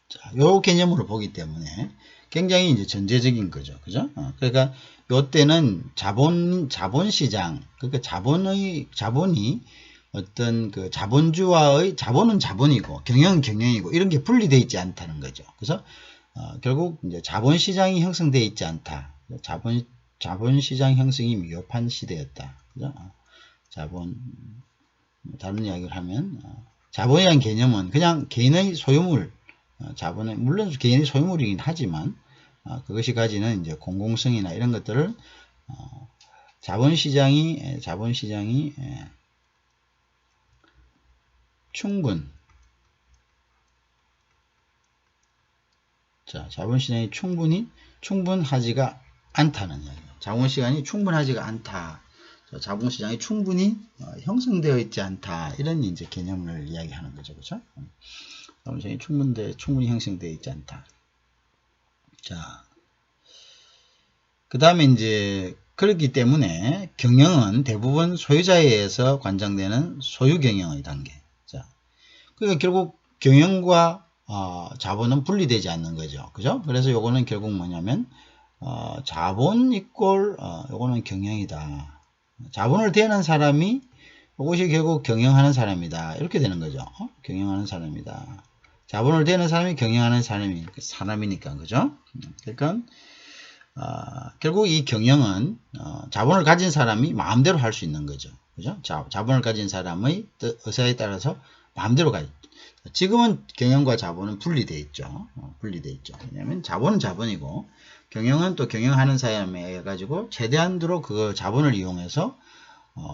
A: 자, 요 개념으로 보기 때문에 굉장히 이제 전제적인 거죠. 그죠? 그러니까 요때는 자본시장, 그러니까 자본이 어떤 그 자본주와의, 자본은 자본이고 경영은 경영이고 이런 게 분리되어 있지 않다는 거죠. 그래서 결국 이제 자본시장이 형성되어 있지 않다. 자본시장 형성이 미흡한 시대였다. 그죠? 다른 이야기를 하면 자본이라는 개념은 그냥 개인의 소유물, 자본은 물론 개인의 소유물이긴 하지만 그것이 가지는 이제 공공성이나 이런 것들을 자본시장이 자본시장이 충분하지가 않다는 이야기예요. 자본시장이 충분하지가 않다. 자본시장이 충분히 형성되어 있지 않다. 이런 이제 개념을 이야기하는 거죠. 그렇죠? 자본시장이 충분히 형성되어 있지 않다. 자, 그 다음에 이제 그렇기 때문에 경영은 대부분 소유자에 의해서 관장되는 소유경영의 단계. 자, 그러니까 결국 경영과 자본은 분리되지 않는 거죠. 그죠? 그래서 요거는 결국 뭐냐면 자본 이꼴 요거는 경영이다. 자본을 대하는 사람이 이것이 결국 경영하는 사람이다. 이렇게 되는 거죠. 경영하는 사람이다. 자본을 대하는 사람이 경영하는 사람이니까, 그죠? 그러니까 결국 이 경영은 자본을 가진 사람이 마음대로 할 수 있는 거죠. 그죠? 자본을 가진 사람의 의사에 따라서 마음대로 가요. 지금은 경영과 자본은 분리되어 있죠. 분리되어 있죠. 왜냐하면 자본은 자본이고 경영은 또 경영하는 사람에 의해 가지고 최대한으로 그 자본을 이용해서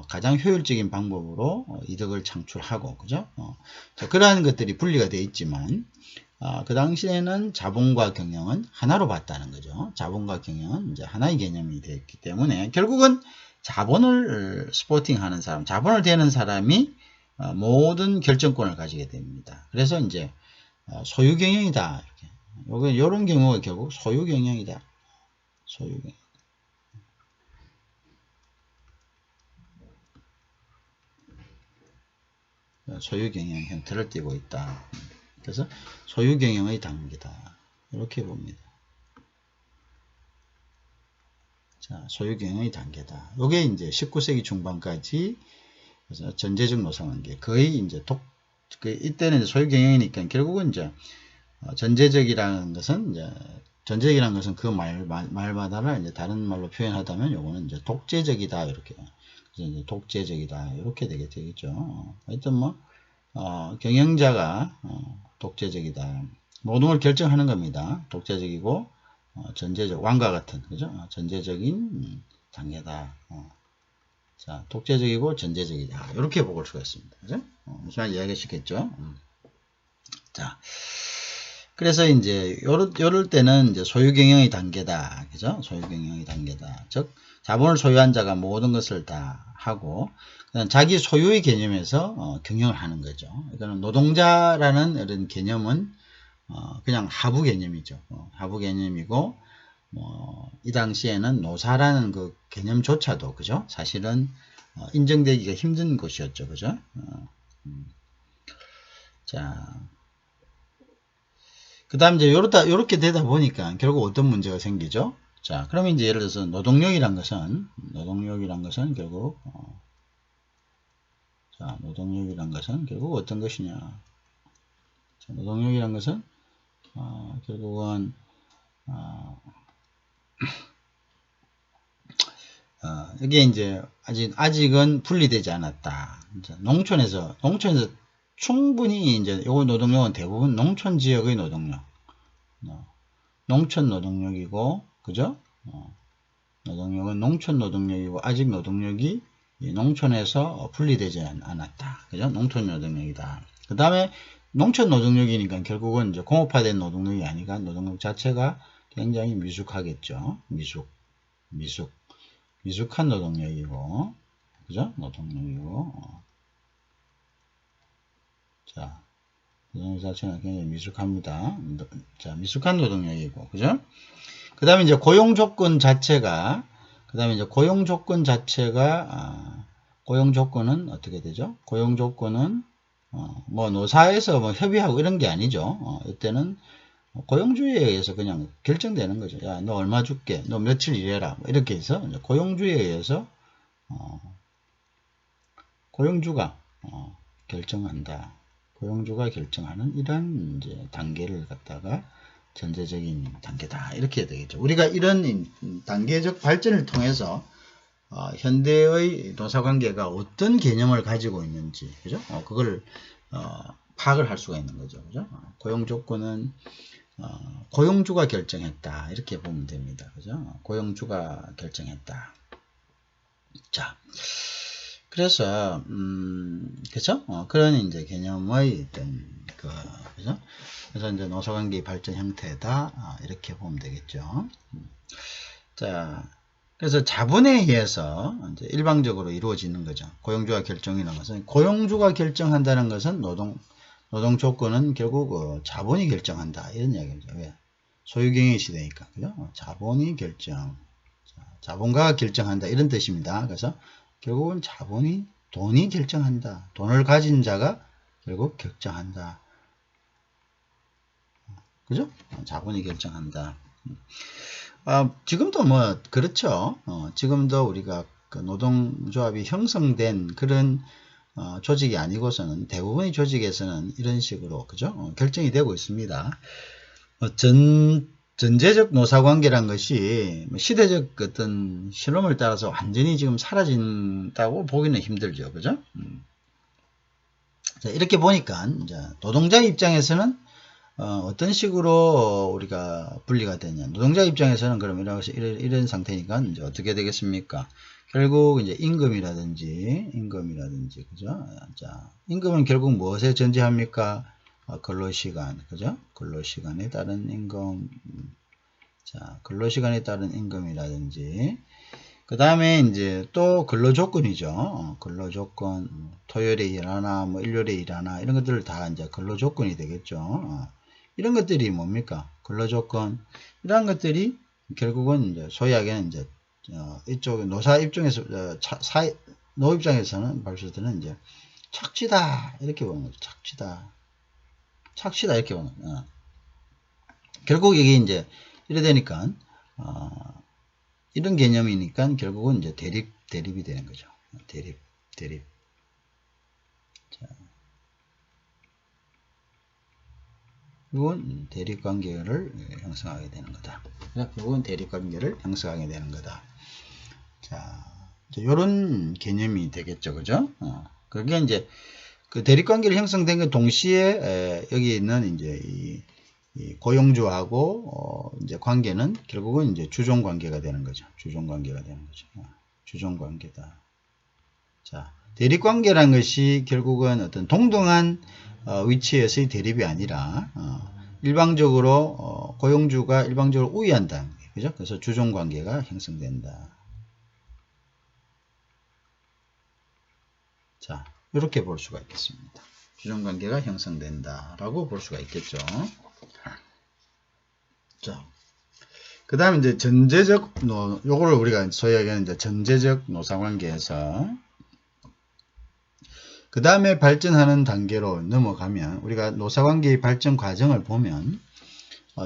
A: 가장 효율적인 방법으로 이득을 창출하고, 그죠? 그러한 것들이 분리가 되어 있지만 그 당시에는 자본과 경영은 하나로 봤다는 거죠. 자본과 경영은 이제 하나의 개념이 되었기 때문에 결국은 자본을 스포팅하는 사람, 자본을 대는 사람이 모든 결정권을 가지게 됩니다. 그래서 이제 소유경영이다. 이런 경우가 결국 소유경영이다. 소유경영. 소유경영 형태를 띠고 있다. 그래서 소유경영의 단계다. 이렇게 봅니다. 자, 소유경영의 단계다. 이게 이제 19세기 중반까지 그래서 전제적 노사관계. 거의 이제 이때는 소유경영이니까 결국은 이제 전제적이라는 것은 그 말마다를 이제 다른 말로 표현하다면 요거는 이제 독재적이다. 이렇게. 그래서 이제 독재적이다. 이렇게 되겠죠. 하여튼 경영자가 독재적이다. 모든 걸 결정하는 겁니다. 독재적이고 전제적, 왕과 같은, 그죠? 전제적인 단계다. 자, 독재적이고 전제적이다. 이렇게 볼 수가 있습니다. 그죠? 무슨 말 이해하시겠죠? 자, 그래서 이제 요럴 때는 이제 소유경영의 단계다. 그죠? 소유경영의 단계다. 즉, 자본을 소유한 자가 모든 것을 다 하고, 그다음 자기 소유의 개념에서 경영을 하는 거죠. 이거는 노동자라는 이런 개념은 그냥 하부 개념이죠. 하부 개념이고 이 당시에는 노사라는 그 개념조차도 그죠? 사실은 인정되기가 힘든 곳이었죠. 그죠? 자, 그 다음 이제 요렇게 되다 보니까 결국 어떤 문제가 생기죠? 자, 그러면 이제 예를 들어서 노동력이란 것은 결국, 자, 노동력이란 것은 결국 어떤 것이냐? 자, 노동력이란 것은, 결국은, 이게 이제 아직은 분리되지 않았다. 이제 농촌에서 충분히 이제 요 노동력은 대부분 농촌 지역의 노동력, 농촌 노동력이고, 그죠? 노동력은 농촌 노동력이고, 아직 노동력이 농촌에서 분리되지 않았다. 그죠? 농촌 노동력이다. 그 다음에 농촌 노동력이니까 결국은 이제 공업화된 노동력이 아니라 노동력 자체가 굉장히 미숙하겠죠. 미숙한 노동력이고, 그죠? 노동력이고, 자, 노동력 자체가 굉장히 미숙합니다. 자, 미숙한 노동력이고, 그죠? 그 다음에 이제 고용 조건 자체가, 고용 조건은 어떻게 되죠? 고용 조건은, 뭐, 노사에서 뭐 협의하고 이런 게 아니죠. 이때는 고용주의에 의해서 그냥 결정되는 거죠. 야, 너 얼마 줄게. 너 며칠 일해라. 뭐 이렇게 해서 고용주의에 의해서 고용주가 결정한다. 고용주가 결정하는 이런 이제 단계를 갖다가 전제적인 단계다. 이렇게 해야 되겠죠. 우리가 이런 단계적 발전을 통해서 현대의 노사관계가 어떤 개념을 가지고 있는지, 그죠? 그걸 파악을 할 수가 있는 거죠. 그죠? 고용 조건은 고용주가 결정했다. 이렇게 보면 됩니다. 그죠? 고용주가 결정했다. 자, 그래서 그죠? 그런 이제 개념의 어떤 그죠? 그래서 이제 노사관계 발전 형태다. 이렇게 보면 되겠죠. 자, 그래서 자본에 의해서 이제 일방적으로 이루어지는 거죠. 고용주가 결정이라는 것은 고용주가 결정한다는 것은 노동 조건은 결국 자본이 결정한다. 이런 이야기죠. 왜? 소유경영 시대니까. 그죠? 자본이 결정. 자본가가 결정한다. 이런 뜻입니다. 그래서 결국은 돈이 결정한다. 돈을 가진 자가 결국 결정한다. 그죠? 자본이 결정한다. 지금도 뭐 그렇죠. 지금도 우리가 그 노동조합이 형성된 그런 조직이 아니고서는 대부분의 조직에서는 이런 식으로 그죠? 결정이 되고 있습니다. 전제적 노사관계란 것이 시대적 어떤 실험을 따라서 완전히 지금 사라진다고 보기는 힘들죠. 그죠? 자, 이렇게 보니까 이제 노동자 입장에서는 어떤 식으로 우리가 분리가 되냐. 노동자 입장에서는 그러면 이런 상태니까 이제 어떻게 되겠습니까? 결국 이제 임금이라든지, 그죠? 자, 임금은 결국 무엇에 전제합니까? 근로시간, 그죠? 근로시간에 따른 임금, 자, 근로시간에 따른 임금이라든지, 그 다음에 이제 또 근로조건이죠. 근로조건, 토요일에 일하나, 뭐 일요일에 일하나, 이런 것들 다 이제 근로조건이 되겠죠. 이런 것들이 뭡니까? 근로조건. 이런 것들이 결국은 이제 소위하게는 이제, 이쪽 노사 입장에서, 노 입장에서는 벌써들은 이제 착취다. 이렇게 보는 거죠. 착취다. 이렇게 보는 거죠. 결국 이게 이제 이래 되니까, 이런 개념이니까 결국은 이제 대립이 되는 거죠. 대립. 자. 결국은 대립관계를 형성하게 되는 거다. 결국은 대립관계를 형성하게 되는 거다. 자, 요런 개념이 되겠죠. 그죠? 그게 이제 그 대립관계를 형성된 건 동시에 여기 있는 이제 이 고용주하고 이제 관계는 결국은 이제 주종관계가 되는 거죠. 주종관계가 되는 거죠. 주종관계다. 자, 대립관계라는 것이 결국은 어떤 동등한 위치에서의 대립이 아니라 일방적으로 고용주가 일방적으로 우위한다. 그죠? 그래서 주종관계가 형성된다. 자, 이렇게 볼 수가 있겠습니다. 주종관계가 형성된다라고 볼 수가 있겠죠. 자, 그 다음에 이제 전제적 요거를 우리가 소위 얘기하는 이제 전제적 노사관계에서 그 다음에 발전하는 단계로 넘어가면 우리가 노사관계의 발전 과정을 보면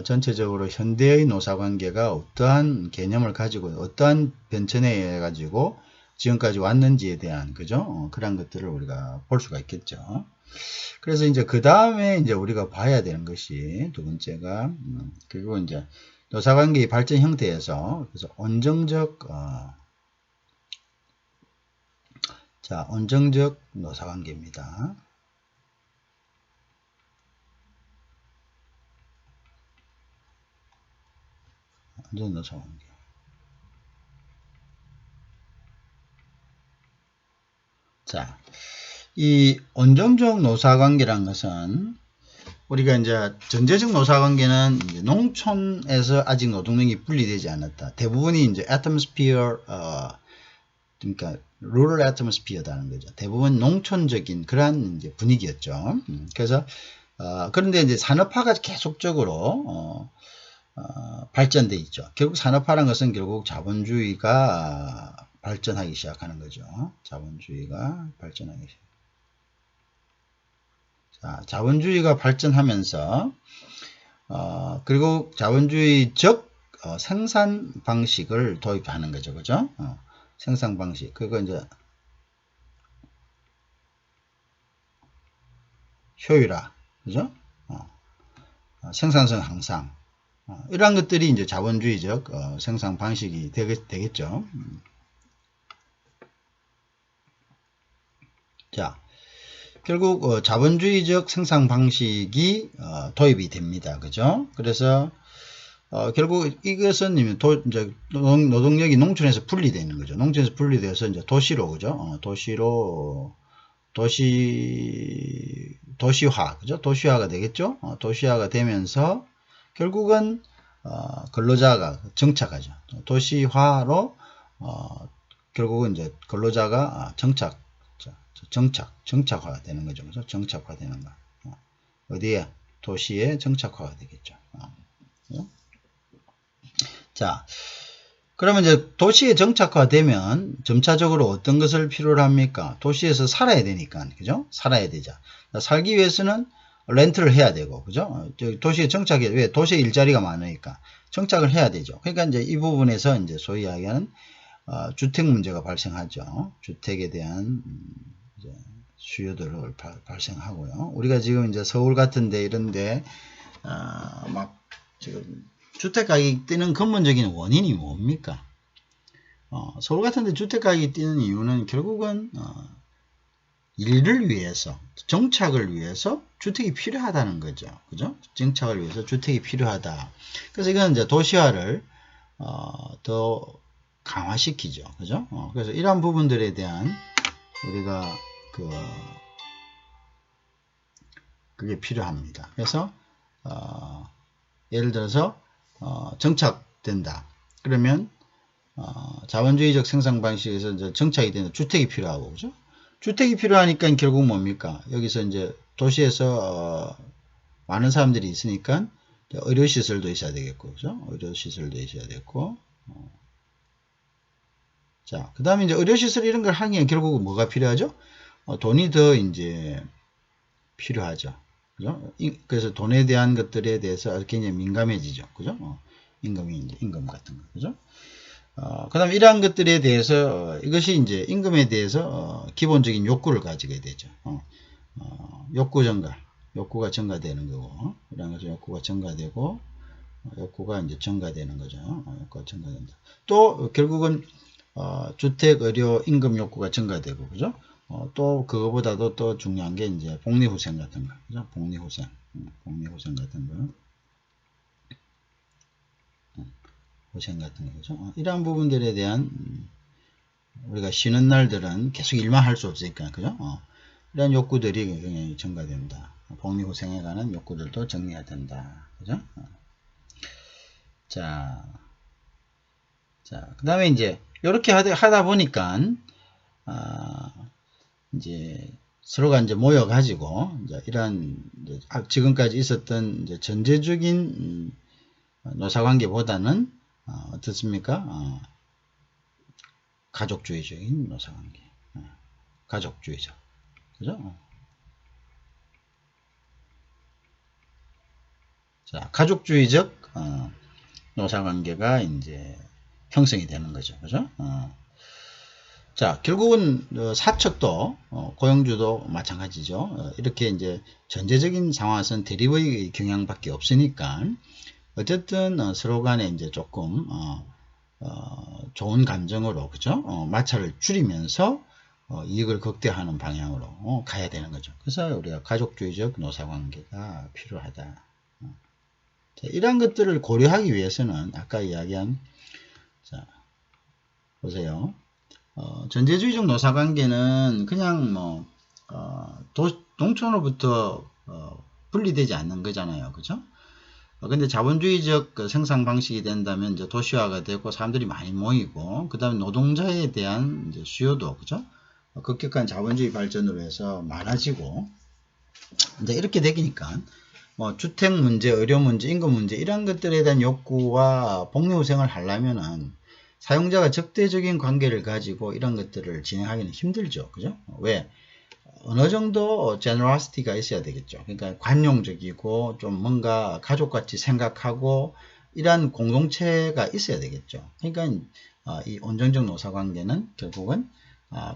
A: 전체적으로 현대의 노사관계가 어떠한 개념을 가지고 어떠한 변천에 의해 가지고 지금까지 왔는지에 대한 그죠? 그런 것들을 우리가 볼 수가 있겠죠. 그래서 이제 그 다음에 이제 우리가 봐야 되는 것이 두 번째가 그리고 이제 노사관계의 발전 형태에서 그래서 온정적 자, 온정적 노사관계입니다. 온정적 노사관계. 자, 이 온정적 노사관계란 것은 우리가 이제 전제적 노사관계는 이제 농촌에서 아직 노동력이 분리되지 않았다. 대부분이 이제 atmosphere, 그러니까 rural atmosphere라는 거죠. 대부분 농촌적인 그러한 이제 분위기였죠. 그래서 그런데 이제 산업화가 계속적으로 발전돼 있죠. 결국 산업화라는 것은 결국 자본주의가 발전하기 시작하는 거죠. 자본주의가 발전하기 시작. 자, 자본주의가 발전하면서 그리고 자본주의적 생산 방식을 도입하는 거죠. 그죠? 생산 방식. 그거 이제 효율화. 그죠? 생산성 향상. 이러한 것들이 이제 자본주의적 생산 방식이 되겠죠. 자, 결국 자본주의적 생산 방식이 도입이 됩니다. 그죠? 그래서 결국 이것은 이제 노동력이 농촌에서 분리되는 거죠. 농촌에서 분리되어서 이제 도시로 그죠? 도시화 그죠? 도시화가 되겠죠? 도시화가 되면서 결국은 근로자가 정착하죠. 도시화로 결국은 이제 근로자가 정착화가 되는 거죠. 그래서 정착화되는 거. 어디에? 도시에 정착화가 되겠죠. 자, 그러면 이제 도시에 정착화되면 점차적으로 어떤 것을 필요로 합니까? 도시에서 살아야 되니까, 그죠? 살아야 되자. 살기 위해서는 렌트를 해야 되고, 그죠? 도시에 정착해, 왜? 도시에 일자리가 많으니까 정착을 해야 되죠. 그러니까 이제 이 부분에서 이제 소위 이야기하는 주택 문제가 발생하죠. 주택에 대한 이제 수요들을 발생하고요. 우리가 지금 이제 서울 같은데 이런데 막 지금 주택 가격이 뛰는 근본적인 원인이 뭡니까? 서울 같은데 주택 가격이 뛰는 이유는 결국은 일을 위해서 정착을 위해서 주택이 필요하다는 거죠. 그죠? 정착을 위해서 주택이 필요하다. 그래서 이건 이제 도시화를 더 강화시키죠. 그죠? 그래서 이러한 부분들에 대한 우리가 그게 필요합니다. 그래서 예를 들어서 정착된다. 그러면 자본주의적 생산 방식에서 이제 정착이 되는 주택이 필요하고, 그죠? 주택이 필요하니까 결국 뭡니까? 여기서 이제 도시에서 많은 사람들이 있으니까 의료시설도 있어야 되겠고, 그죠? 의료시설도 있어야 되겠고, 자, 그 다음에 이제 의료시설 이런 걸 하기엔 결국 뭐가 필요하죠? 돈이 더 이제 필요하죠. 그죠? 그래서 돈에 대한 것들에 대해서 굉장히 민감해지죠. 그죠? 임금 같은 거. 그죠? 그 다음에 이러한 것들에 대해서 이것이 이제 임금에 대해서 기본적인 욕구를 가지게 되죠. 욕구 증가. 욕구가 증가되는 거고, 이런 것은 욕구가 증가되고, 욕구가 이제 증가되는 거죠. 욕구가 증가된다. 또 결국은 주택, 의료, 임금 욕구가 증가되고, 그죠? 또 그거보다도 또 중요한 게 이제 복리후생 같은 거, 그죠? 복리후생 같은 거, 후생 같은 거, 그죠? 이러한 부분들에 대한 우리가 쉬는 날들은 계속 일만 할 수 없으니까, 그죠? 이런 욕구들이 굉장히 증가된다. 복리후생에 관한 욕구들도 정리해야 된다, 그죠? 자, 그 다음에 이제 이렇게 하다 보니까 이제 서로가 이제 모여가지고 이제 이런 지금까지 있었던 이제 전제적인 노사관계보다는 어떻습니까? 가족주의적인 노사관계, 가족주의적, 그죠? 자, 가족주의적 노사관계가 이제 형성이 되는 거죠, 그죠? 자, 결국은 사측도 고용주도 마찬가지죠. 이렇게 이제 전제적인 상황에서는 대립의 경향밖에 없으니까 어쨌든 서로 간에 이제 조금 좋은 감정으로 그죠? 마찰을 줄이면서 이익을 극대화하는 방향으로 가야 되는 거죠. 그래서 우리가 가족주의적 노사관계가 필요하다. 자, 이러한 것들을 고려하기 위해서는 아까 이야기한 자 보세요. 전제주의적 노사관계는 그냥 뭐 농촌으로부터 분리되지 않는 거잖아요, 그죠? 근데 자본주의적 생산 방식이 된다면 이제 도시화가 되고 사람들이 많이 모이고 그 다음에 노동자에 대한 이제 수요도 그죠? 급격한 자본주의 발전으로 해서 많아지고 이제 이렇게 되니까 뭐 주택 문제, 의료 문제, 인구 문제 이런 것들에 대한 욕구와 복리후 생활을 하려면은 사용자가 적대적인 관계를 가지고 이런 것들을 진행하기는 힘들죠. 그죠? 왜? 어느 정도 generosity가 있어야 되겠죠. 그러니까 관용적이고 좀 뭔가 가족같이 생각하고 이러한 공동체가 있어야 되겠죠. 그러니까 이 온정적 노사관계는 결국은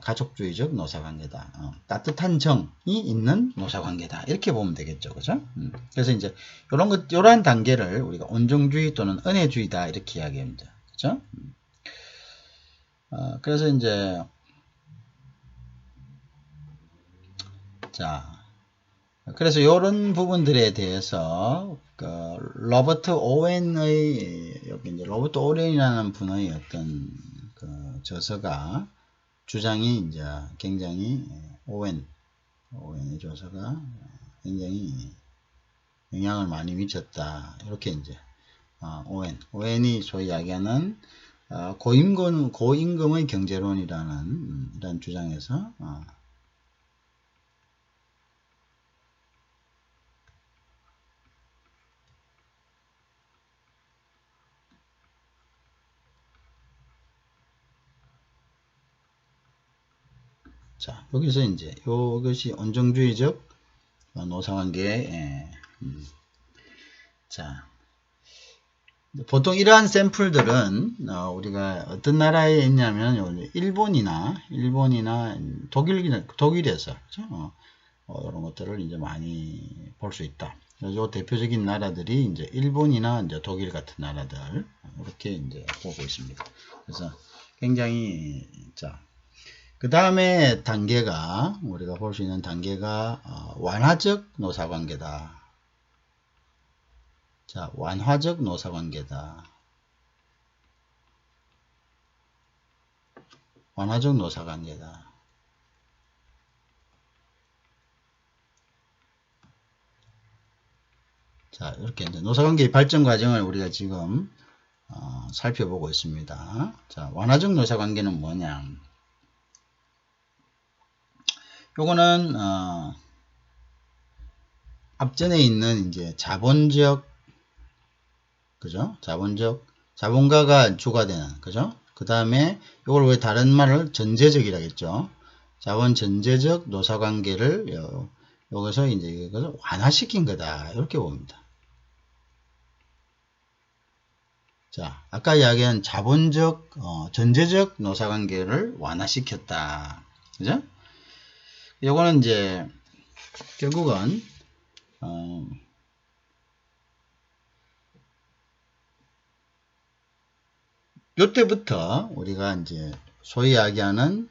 A: 가족주의적 노사관계다. 따뜻한 정이 있는 노사관계다. 이렇게 보면 되겠죠. 그죠? 그래서 이제 요런 단계를 우리가 온정주의 또는 은혜주의다. 이렇게 이야기합니다. 그죠? 그래서 이제 자, 그래서 이런 부분들에 대해서 로버트 오웬의 여기 이제 로버트 오웬이라는 분의 어떤 그 저서가 주장이 이제 굉장히 오웬의 저서가 굉장히 영향을 많이 미쳤다. 이렇게 이제 오웬이 소위 이야기하는 고임금의 경제론이라는 이런 주장에서 자, 여기서 이제 이것이 온정주의적 노사관계의 자, 보통 이러한 샘플들은 우리가 어떤 나라에 있냐면 일본이나 독일에서 그렇죠? 이런 것들을 이제 많이 볼 수 있다. 그래서 대표적인 나라들이 이제 일본이나 이제 독일 같은 나라들 이렇게 이제 보고 있습니다. 그래서 굉장히 그 다음에 단계가 우리가 볼 수 있는 단계가 완화적 노사관계다. 자, 완화적 노사관계다. 완화적 노사관계다. 자, 이렇게 이제 노사관계의 발전 과정을 우리가 지금 살펴보고 있습니다. 자, 완화적 노사관계는 뭐냐? 요거는 앞전에 있는 이제 자본적 그죠? 자본가가 주가 되는 그죠? 그 다음에 이걸 왜 다른 말을 전제적이라겠죠? 자본 전제적 노사관계를 여기서 이제 이것을 완화시킨 거다 이렇게 봅니다. 자, 아까 이야기한 자본적 전제적 노사관계를 완화시켰다. 그죠? 요거는 이제 결국은 요때부터 우리가 이제 소위 이야기하는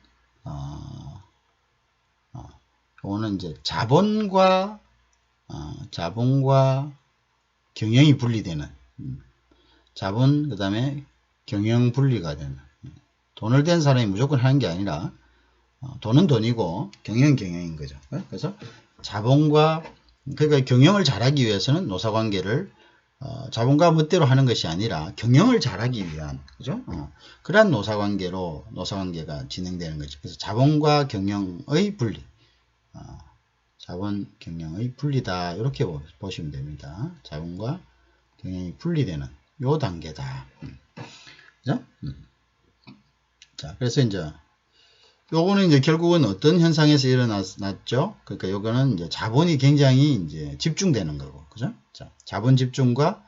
A: 요거는 이제 자본과 경영이 분리되는 자본 그 다음에 경영 분리가 되는 돈을 댄 사람이 무조건 하는 게 아니라 돈은 돈이고 경영은 경영인 거죠. 그래서 자본과 그러니까 경영을 잘하기 위해서는 노사관계를 자본가 멋대로 하는 것이 아니라 경영을 잘하기 위한, 그죠? 그러한 노사관계가 진행되는 거죠. 그래서 자본과 경영의 분리, 자본 경영의 분리다, 이렇게 보시면 됩니다. 자본과 경영이 분리되는 요 단계다. 그죠? 자, 그래서 이제 요거는 이제 결국은 어떤 현상에서 일어났죠? 그러니까 요거는 이제 자본이 굉장히 이제 집중되는 거고, 그죠? 자, 자본 집중과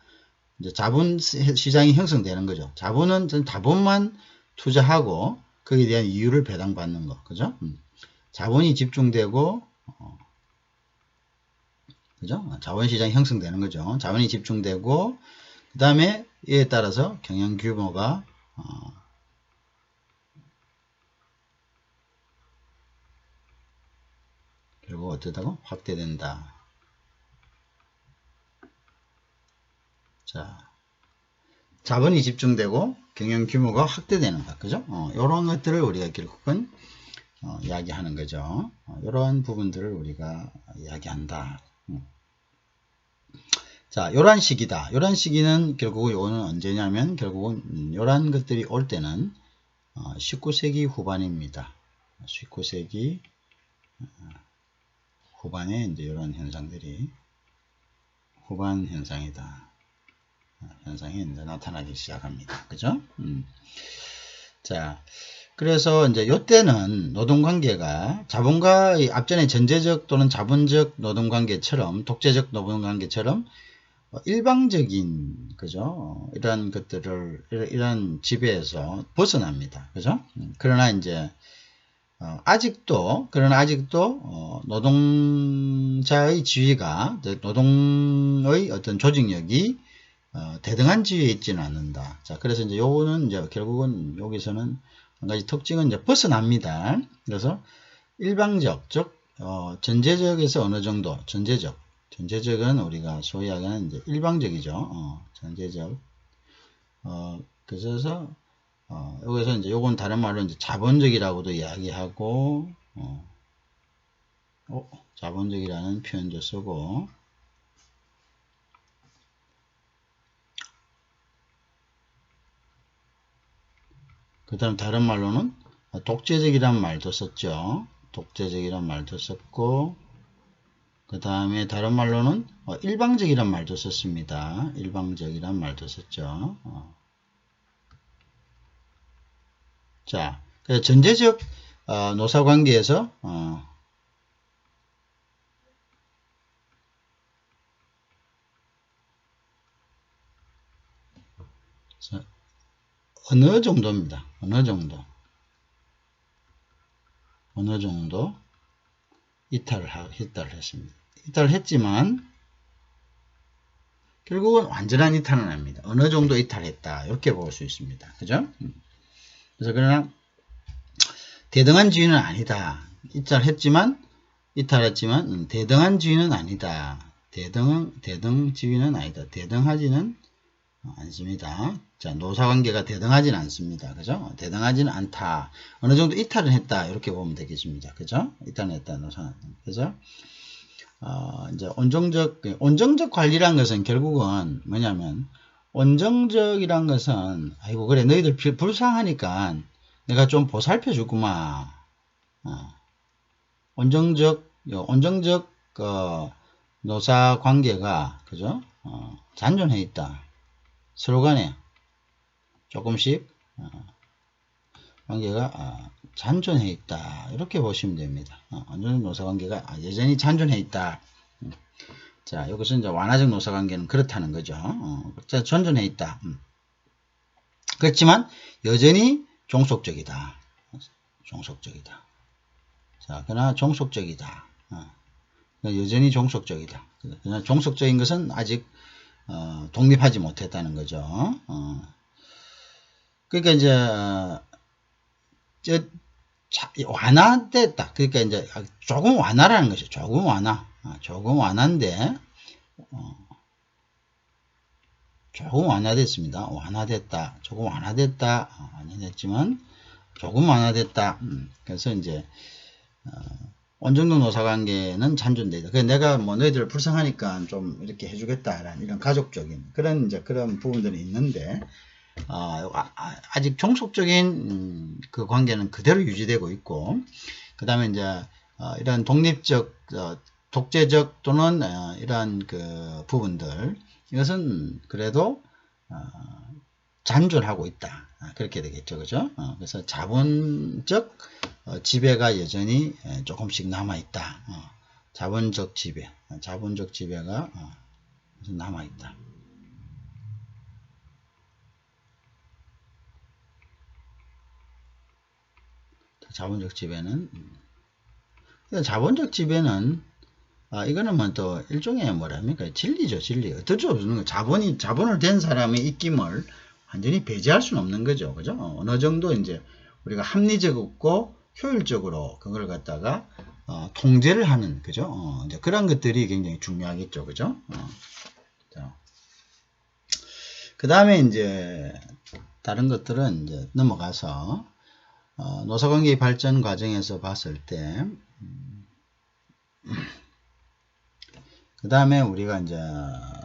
A: 이제 자본 시장이 형성되는 거죠. 자본은 자본만 투자하고 거기에 대한 이유를 배당받는 거, 그죠? 자본이 집중되고, 그죠? 자본 시장이 형성되는 거죠. 자본이 집중되고, 그 다음에 이에 따라서 경영 규모가 결국 어쩌다가 확대된다. 자, 자본이 집중되고 경영 규모가 확대되는 것, 그죠? 이런 것들을 우리가 결국은 이야기하는 거죠. 이런 부분들을 우리가 이야기한다. 자, 요런 시기다. 요런 시기는 결국 요거는 언제냐면 결국은 요런 것들이 올 때는 19세기 후반입니다. 19세기 후반에 이제 이런 현상들이 후반 현상이다. 현상이 이제 나타나기 시작합니다. 그죠? 자, 그래서 이제 요때는 노동관계가 자본가의 앞전에 전제적 또는 자본적 노동관계처럼 독재적 노동관계처럼 일방적인, 그죠? 이런 것들을 이런 지배에서 벗어납니다. 그죠? 그러나 이제 아직도 노동자의 지위가, 노동의 어떤 조직력이 대등한 지위에 있지는 않는다. 자, 그래서 이제 요거는 이제 결국은 여기서는 한 가지 특징은 이제 벗어납니다. 그래서 일방적, 즉 전제적에서 어느 정도, 전제적은 우리가 소위 하는 이제 일방적이죠. 전제적. 그래서 여기서 이제 요건 다른 말로 이제 자본적이라고도 이야기하고, 자본적이라는 표현도 쓰고, 그 다음 다른 말로는 독재적이란 말도 썼죠. 독재적이란 말도 썼고, 그 다음에 다른 말로는 일방적이란 말도 썼습니다. 일방적이란 말도 썼죠. 자, 전제적 노사관계에서 어느 정도입니다. 어느 정도 이탈을 했습니다. 이탈을 했지만 결국은 완전한 이탈은 아닙니다. 어느 정도 이탈했다, 이렇게 볼 수 있습니다. 그죠? 그래서 그러나 대등한 지위는 아니다. 이탈했지만 대등한 지위는 아니다. 대등 지위는 아니다. 대등하지는 않습니다. 자, 노사관계가 대등하지는 않습니다. 그죠? 대등하지는 않다. 어느 정도 이탈은 했다. 이렇게 보면 되겠습니다. 그죠? 이탈은 했다. 그죠? 이제 온정적 관리란 것은 결국은 뭐냐면, 온정적이란 것은, 아이고, 그래, 너희들 불쌍하니까 내가 좀 보살펴 주구만. 온정적 노사 관계가, 그죠? 잔존해 있다. 서로 간에 조금씩 관계가 잔존해 있다. 이렇게 보시면 됩니다. 온정적 노사 관계가 여전히 잔존해 있다. 자, 여기서 이제 완화적 노사 관계는 그렇다는 거죠. 잔존해 있다. 그렇지만 여전히 종속적이다. 자, 그러나 종속적이다. 여전히 종속적이다. 그러나 종속적인 것은 아직 독립하지 못했다는 거죠. 그러니까 이제 완화됐다. 그러니까 이제 조금 완화라는 것이죠. 조금 완화인데 조금 완화됐습니다. 조금 완화됐지만 조금 완화됐다. 그래서 이제 온정도 노사관계는 잔존되죠. 그래서 내가 뭐 너희들 불쌍하니까 좀 이렇게 해주겠다라는 이런 가족적인 그런 이제 그런 부분들이 있는데, 아직 종속적인 그 관계는 그대로 유지되고 있고, 그 다음에 이제 이런 독립적, 독재적 또는 이러한 그 부분들, 이것은 그래도 잔존하고 있다. 그렇게 되겠죠. 그죠? 그래서 자본적 지배가 여전히 조금씩 남아있다. 자본적 지배, 자본적 지배가 남아있다. 자본적 지배는, 자본적 지배는, 이거는 뭐 또 일종의 뭐랍니까? 진리죠, 진리. 어쩔 수 없는 거. 자본을 댄 사람의 입김을 완전히 배제할 수는 없는 거죠. 그죠? 어느 정도 이제 우리가 합리적이고 효율적으로 그걸 갖다가 통제를 하는, 그죠? 이제 그런 것들이 굉장히 중요하겠죠. 그죠? 그 다음에 이제 다른 것들은 이제 넘어가서 노사관계 발전 과정에서 봤을 때, 그 다음에 우리가 이제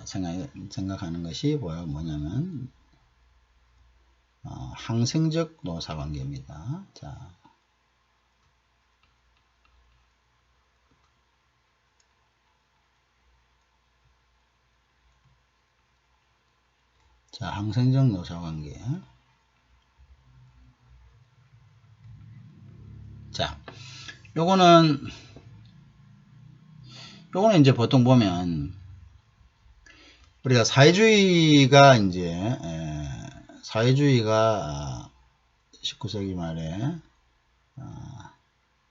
A: 생각하는 것이 뭐냐면, 항생적 노사관계입니다. 자, 항생적 노사관계. 자, 요거는 이제 보통 보면 우리가 사회주의가 이제 사회주의가 19세기 말에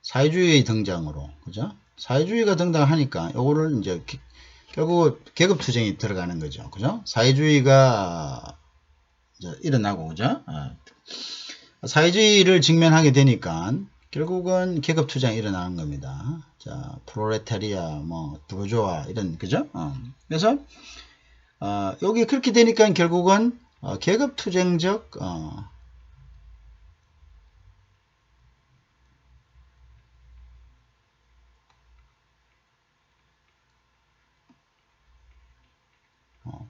A: 사회주의 등장으로, 그죠? 사회주의가 등장하니까 요거를 이제 결국 계급투쟁이 들어가는 거죠. 그죠? 사회주의가 이제 일어나고, 그죠? 사회주의를 직면하게 되니까 결국은 계급투쟁이 일어나는 겁니다. 자, 프롤레타리아, 뭐, 부르조아, 이런, 그죠? 그래서, 여기 그렇게 되니까 결국은, 계급투쟁적,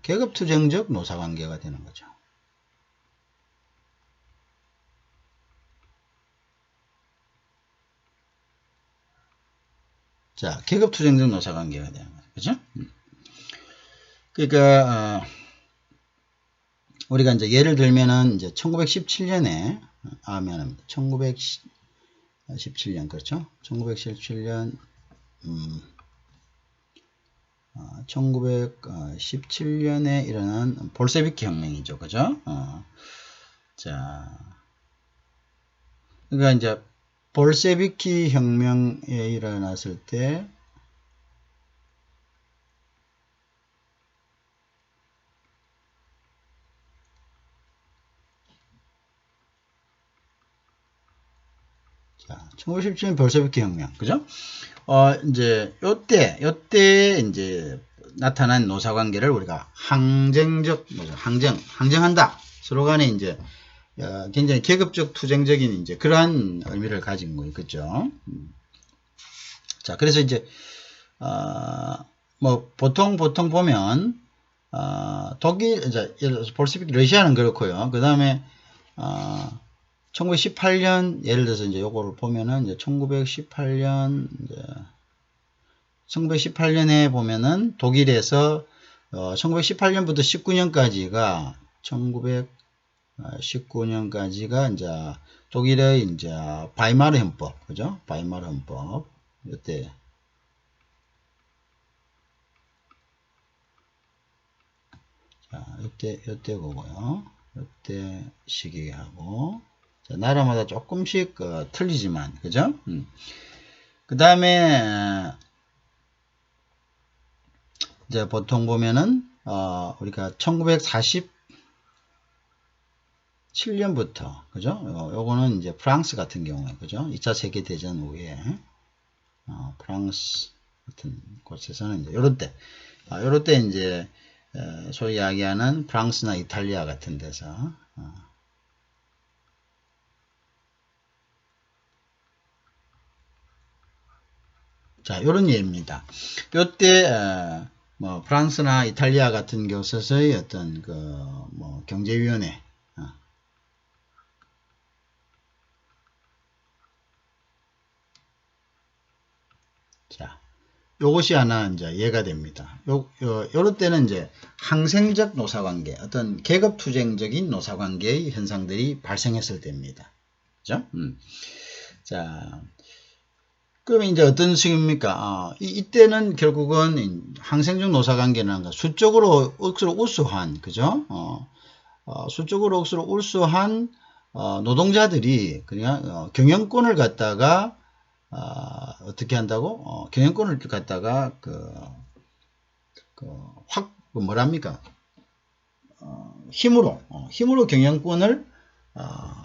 A: 계급투쟁적 노사관계가 되는 거죠. 자, 계급투쟁적 노사관계가 되는 거죠. 그죠? 그러니까, 우리가 이제 예를 들면은 이제 1917년에, 미안합니다. 1917년, 그렇죠? 1917년, 1917년에 일어난 볼세비키 혁명이죠. 그죠? 자, 그러니까 이제 볼세비키 혁명에 일어났을 때, 자, 1917년 볼세비키 혁명, 그죠? 이제 요때 이제 나타난 노사관계를 우리가 항쟁적 항쟁한다. 서로 간에 이제 굉장히 계급적 투쟁적인 이제 그러한 의미를 가진 거예요. 그죠? 자, 그래서 이제 뭐 보통 보면 독일 이제 예를 들어서 볼세비키 러시아는 그렇고요. 그다음에 1918년 예를 들어서 이제 요거를 보면은 이제 1918년에 보면은 독일에서 1918년부터 19년까지가 1919년까지가 이제 독일의 이제 바이마르 헌법, 그죠? 바이마르 헌법. 이때 자, 이때 거고요. 이때 시기하고 자, 나라마다 조금씩 틀리지만, 그죠? 그 다음에 이제 보통 보면은 우리가 1947년부터, 그죠? 요거는 이제 프랑스 같은 경우에, 그죠? 2차 세계대전 후에 프랑스 같은 곳에서는 이제 요럴 때 이제 소위 이야기하는 프랑스나 이탈리아 같은 데서 자, 요런 예입니다. 요때, 뭐, 프랑스나 이탈리아 같은 곳에서의 어떤, 뭐, 경제위원회, 자, 요것이 하나 이제 이해가 됩니다. 요럴 때는 이제 항생적 노사관계, 어떤 계급투쟁적인 노사관계의 현상들이 발생했을 때입니다. 그죠? 자, 그러면 이제 어떤 식입니까? 이때는 결국은 항생적 노사관계는 수적으로 억수로 우수한, 그죠? 수적으로 억수로 우수한 노동자들이 그냥 경영권을 갖다가 어떻게 한다고? 경영권을 갖다가 뭐랍니까? 힘으로 경영권을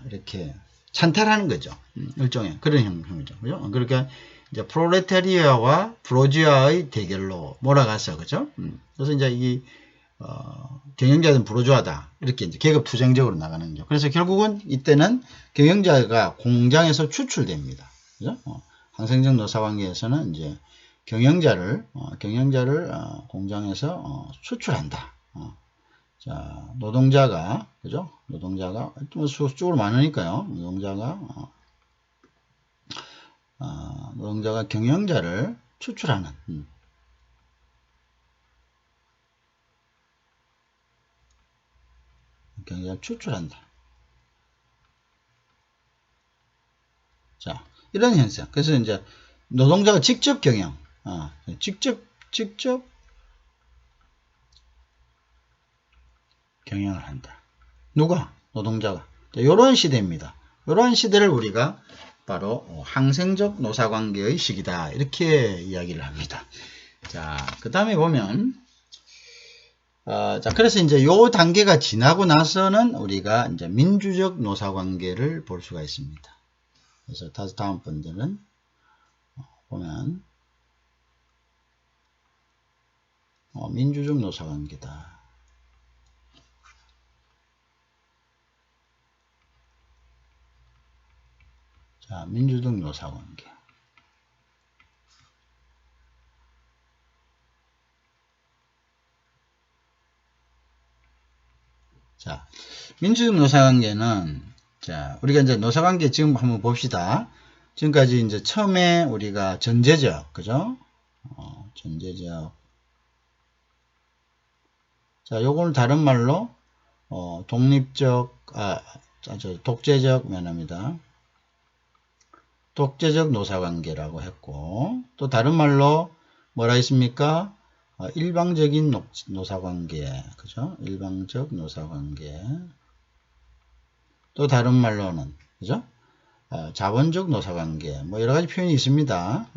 A: 이렇게 찬탈하는 거죠. 일종의 그런 형이죠. 그죠? 그러니까 이제 프롤레타리아와 부르주아의 대결로 몰아가서, 그죠? 그래서 이제 이 경영자는 부르주아다, 이렇게 이제 계급 투쟁적으로 나가는 거죠. 그래서 결국은 이때는 경영자가 공장에서 추출됩니다. 그죠? 항생적 노사관계에서는 이제 경영자를 공장에서 추출한다. 자, 노동자가, 그죠? 노동자가 수적으로 많으니까요. 노동자가 경영자를 추출하는. 경영자를 추출한다. 자, 이런 현상. 그래서 이제 노동자가 직접 경영, 직접 경영을 한다. 누가? 노동자가. 이런 시대입니다. 이러한 시대를 우리가 바로 항생적 노사관계의 시기다, 이렇게 이야기를 합니다. 자, 그 다음에 보면, 자, 그래서 이제 요 단계가 지나고 나서는 우리가 이제 민주적 노사관계를 볼 수가 있습니다. 그래서 다음 분들은 보면 민주적 노사관계다. 자, 민주적 노사관계. 자, 민주적 노사관계는, 자, 우리가 이제 노사관계 지금 한번 봅시다. 지금까지 이제 처음에 우리가 전제적, 그죠? 전제적. 자, 요걸 다른 말로, 독재적 면허입니다. 독재적 노사관계라고 했고, 또 다른 말로 뭐라 했습니까? 일방적인 노사관계, 그죠? 일방적 노사관계. 또 다른 말로는, 그죠? 자본적 노사관계, 뭐 여러 가지 표현이 있습니다.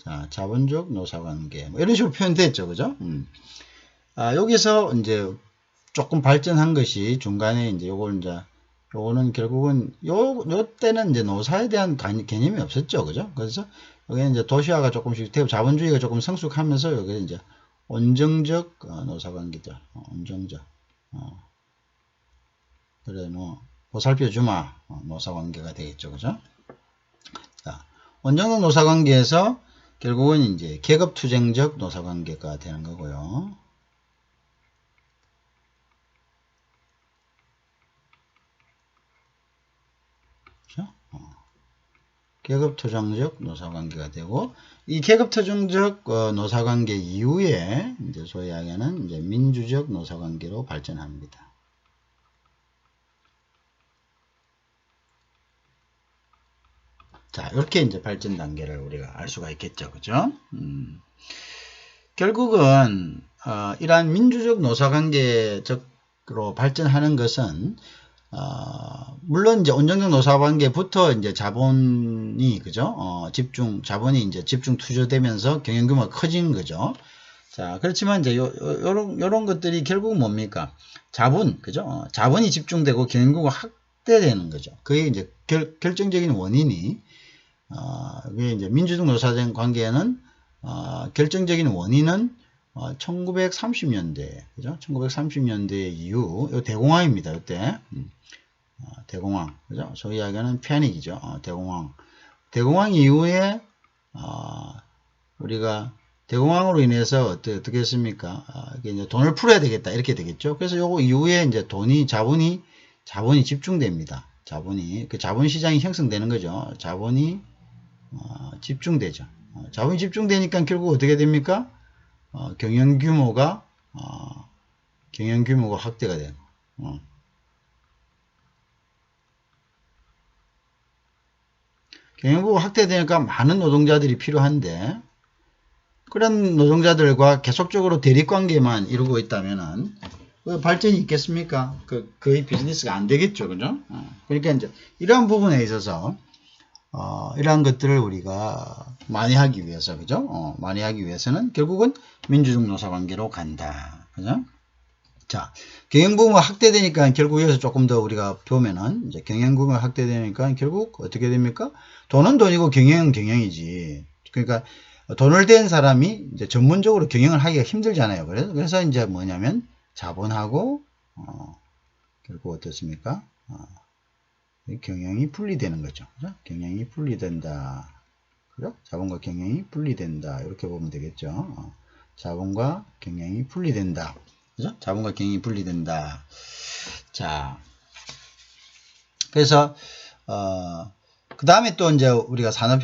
A: 자, 자본적 노사관계, 뭐 이런 식으로 표현됐죠, 그죠? 여기서 이제 조금 발전한 것이 중간에 이제 요거는 결국은 요 때는 이제 노사에 대한 개념이 없었죠, 그죠? 그래서 여기는 이제 도시화가 조금씩 되고 자본주의가 조금 성숙하면서 여기 이제 온정적 노사관계죠. 온정적. 그래 뭐 보살펴 주마 노사관계가 되겠죠, 그죠? 자, 온정적 노사관계에서 결국은 이제 계급투쟁적 노사관계가 되는 거고요. 계급투쟁적 노사관계가 되고, 이 계급투쟁적 노사관계 이후에 이제 소위 하게는 이제 민주적 노사관계로 발전합니다. 자, 이렇게 이제 발전 단계를 우리가 알 수가 있겠죠, 그죠? 결국은 이러한 민주적 노사관계적으로 발전하는 것은 물론 이제 온정적 노사관계부터 이제 자본이, 그죠? 자본이 이제 집중 투자되면서 경영 규모가 커진 거죠. 자, 그렇지만 이제 요런 것들이 결국 뭡니까? 그죠? 자본이 집중되고 경영 규모가 확대되는 거죠. 그게 이제 결정적인 원인이, 그게 이제 민주적 노사적 관계에는, 결정적인 원인은 1930년대, 그죠? 1930년대 이후, 요 대공황입니다. 이때. 대공황, 그죠? 소위 이야기하는 패닉이죠. 대공황. 대공황 이후에 우리가 대공황으로 인해서 어떻게 했습니까? 이게 이제 돈을 풀어야 되겠다 이렇게 되겠죠. 그래서 요거 이후에 이제 자본이 집중됩니다. 그 자본 시장이 형성되는 거죠. 자본이 집중되죠. 자본이 집중되니까 결국 어떻게 됩니까? 경영 규모가 확대가 되고. 경영 규모가 확대되니까 많은 노동자들이 필요한데 그런 노동자들과 계속적으로 대립관계만 이루고 있다면은 그 발전이 있겠습니까? 거의 비즈니스가 안 되겠죠, 그죠? 그러니까 이제 이러한 부분에 있어서 이러한 것들을 우리가 만회하기 위해서, 그죠? 만회하기 위해서는 결국은 민주적 노사관계로 간다, 그죠? 자, 경영부가 확대되니까 결국 여기서 조금 더 우리가 보면은 이제 경영부가 확대되니까 결국 어떻게 됩니까? 돈은 돈이고 경영은 경영이지. 그러니까 돈을 댄 사람이 이제 전문적으로 경영을 하기가 힘들잖아요. 그래서 이제 뭐냐면 자본하고 결국 어떻습니까? 경영이 분리되는 거죠. 그죠? 경영이 분리된다. 그죠? 자본과 경영이 분리된다. 이렇게 보면 되겠죠. 자본과 경영이 분리된다. 그죠? 자본과 경영이 분리된다. 자, 그래서 그 다음에 또 이제 우리가 자본과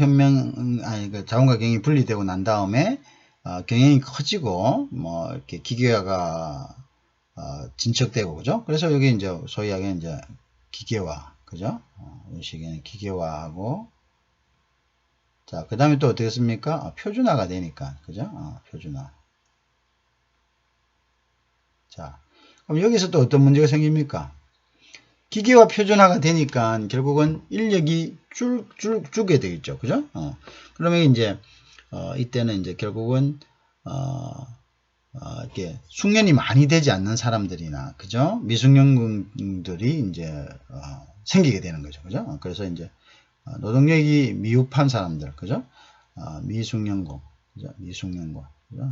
A: 경영이 분리되고 난 다음에 경영이 커지고 뭐 이렇게 기계화가 진척되고, 그죠? 그래서 여기 이제 소위 하게 이제 기계화, 그죠? 이 시기에는 기계화하고, 자, 그 다음에 또 어떻게 습니까? 표준화가 되니까, 그죠? 표준화. 자, 그럼 여기서 또 어떤 문제가 생깁니까? 기계화 표준화가 되니까 결국은 인력이 줄게 되겠죠. 그죠? 그러면 이제, 이때는 이제 결국은, 이렇게 숙련이 많이 되지 않는 사람들이나, 그죠? 미숙련군들이 이제, 생기게 되는 거죠. 그죠? 그래서 이제, 노동력이 미흡한 사람들, 그죠? 미숙련군, 그죠? 미숙련군, 그죠?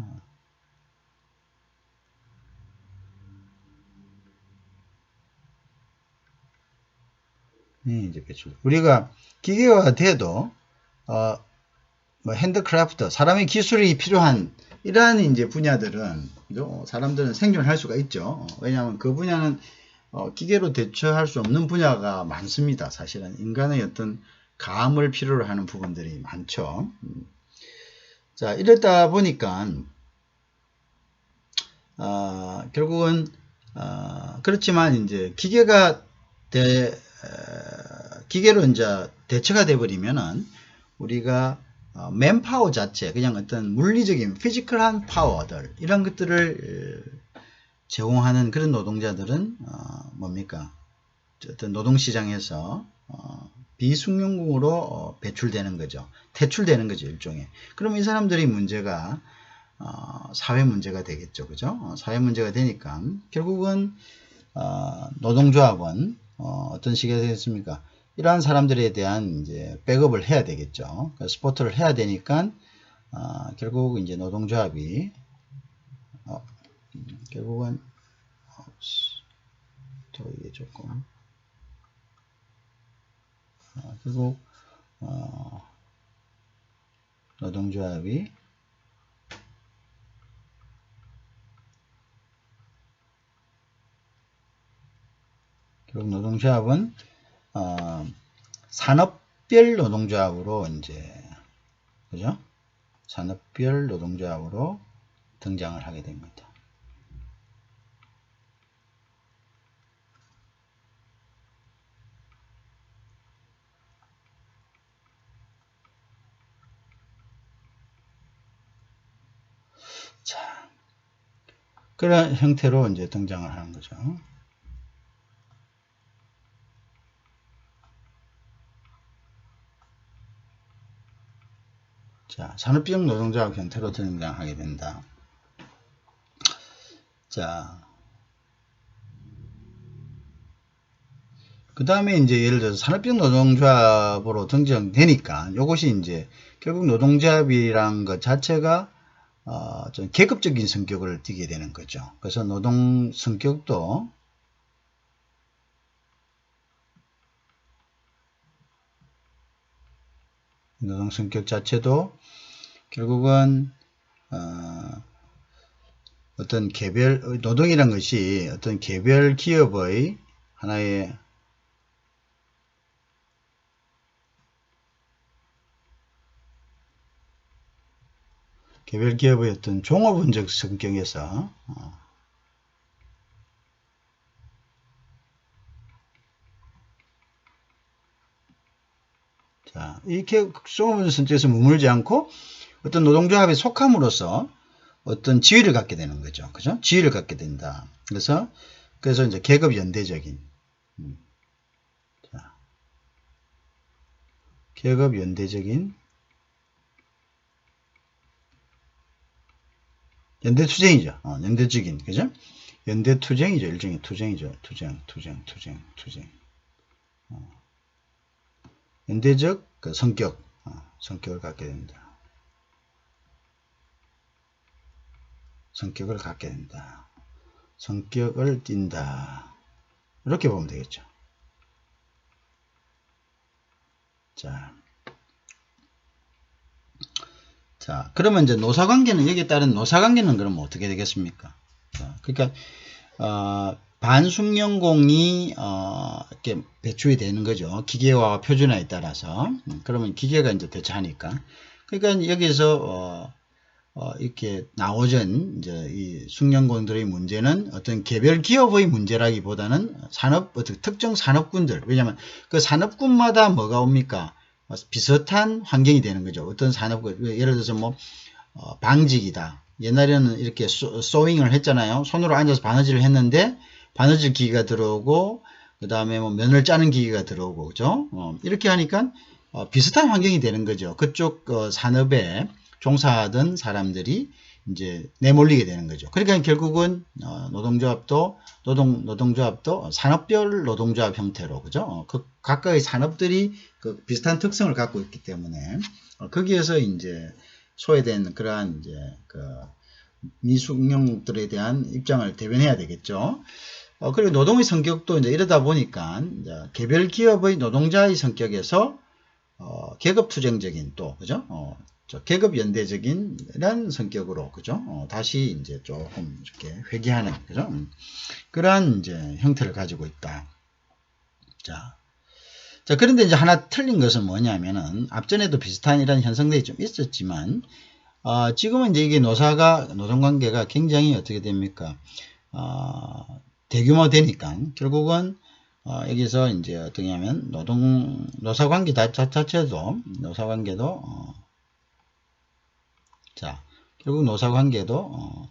A: 이제 배출. 우리가 기계화 돼도, 뭐 핸드크래프트, 사람의 기술이 필요한 이러한 이제 분야들은, 그죠? 사람들은 생존할 수가 있죠. 왜냐하면 그 분야는 기계로 대처할 수 없는 분야가 많습니다. 사실은 인간의 어떤 감을 필요로 하는 부분들이 많죠. 자, 이러다 보니까 결국은 그렇지만 이제 기계로 이제 대처가 돼 버리면은 우리가 맨파워 자체, 그냥 어떤 물리적인 피지컬한 파워들 이런 것들을 제공하는 그런 노동자들은 뭡니까? 어떤 노동시장에서 비숙련공으로 배출되는 거죠. 퇴출되는 거죠, 일종의. 그럼 이 사람들이 문제가 사회 문제가 되겠죠, 그죠? 사회 문제가 되니까 결국은 노동조합은 어떤 식이 되겠습니까? 이러한 사람들에 대한 이제 백업을 해야 되겠죠. 스포트를 해야 되니까 결국 이제 노동조합이 결국은 또 이게 조금 결국 노동조합이 결국 노동조합은 산업별 노동조합으로 이제 그죠? 산업별 노동조합으로 등장을 하게 됩니다. 자, 그런 형태로 이제 등장을 하는 거죠. 자, 산업비용 노동조합 형태로 등장하게 된다. 자, 그 다음에 이제 예를 들어서 산업비용 노동조합으로 등장되니까 이것이 이제 결국 노동조합이란 것 자체가 좀 계급적인 성격을 띠게 되는 거죠. 그래서 노동 성격도 노동 성격 자체도 결국은 어떤 개별 노동이란 것이 어떤 개별 기업의 하나의 개별 기업의 어떤 종업원적 성격에서 자, 이렇게 종업원적 성격에서 머물지 않고 어떤 노동조합에 속함으로써 어떤 지위를 갖게 되는 거죠. 그죠? 지위를 갖게 된다. 그래서 이제 계급 연대적인 자, 계급 연대적인 연대투쟁이죠. 연대적인 그죠? 연대투쟁이죠. 일종의 투쟁이죠. 투쟁. 연대적 그 성격을 갖게 된다. 성격을 갖게 된다. 성격을 띈다. 이렇게 보면 되겠죠. 자, 그러면 이제 노사관계는 여기에 따른 노사관계는 그럼 어떻게 되겠습니까? 자, 그러니까 반숙련공이 이렇게 배출이 되는 거죠. 기계화와 표준화에 따라서. 그러면 기계가 이제 대체하니까. 그러니까 여기서 이렇게 나오전 이제 이 숙련공들의 문제는 어떤 개별 기업의 문제라기보다는 어떤 특정 산업군들. 왜냐하면 그 산업군마다 뭐가 옵니까? 비슷한 환경이 되는 거죠. 어떤 산업군, 예를 들어서 뭐 방직이다. 옛날에는 이렇게 소잉을 했잖아요. 손으로 앉아서 바느질을 했는데 바느질 기계가 들어오고 그 다음에 뭐 면을 짜는 기계가 들어오고 그죠? 이렇게 하니까 비슷한 환경이 되는 거죠. 그쪽 산업에 종사하던 사람들이 이제 내몰리게 되는 거죠. 그러니까 결국은 노동조합도 산업별 노동조합 형태로 그죠? 그 각각의 산업들이 그 비슷한 특성을 갖고 있기 때문에 거기에서 이제 소외된 그러한 이제 그 미숙령들에 대한 입장을 대변해야 되겠죠. 그리고 노동의 성격도 이제 이러다 보니까 이제 개별 기업의 노동자의 성격에서 계급 투쟁적인 또 그죠? 계급 연대적인 이런 성격으로 그죠? 다시 이제 조금 이렇게 회귀하는 그죠? 그러한 이제 형태를 가지고 있다. 자, 그런데 이제 하나 틀린 것은 뭐냐면은 앞전에도 비슷한 이런 현상들이 좀 있었지만 지금은 이제 이게 노동관계가 굉장히 어떻게 됩니까? 대규모 되니까 결국은 여기서 이제 어떻게 하면 노사관계 노사관계도 자, 결국 노사관계도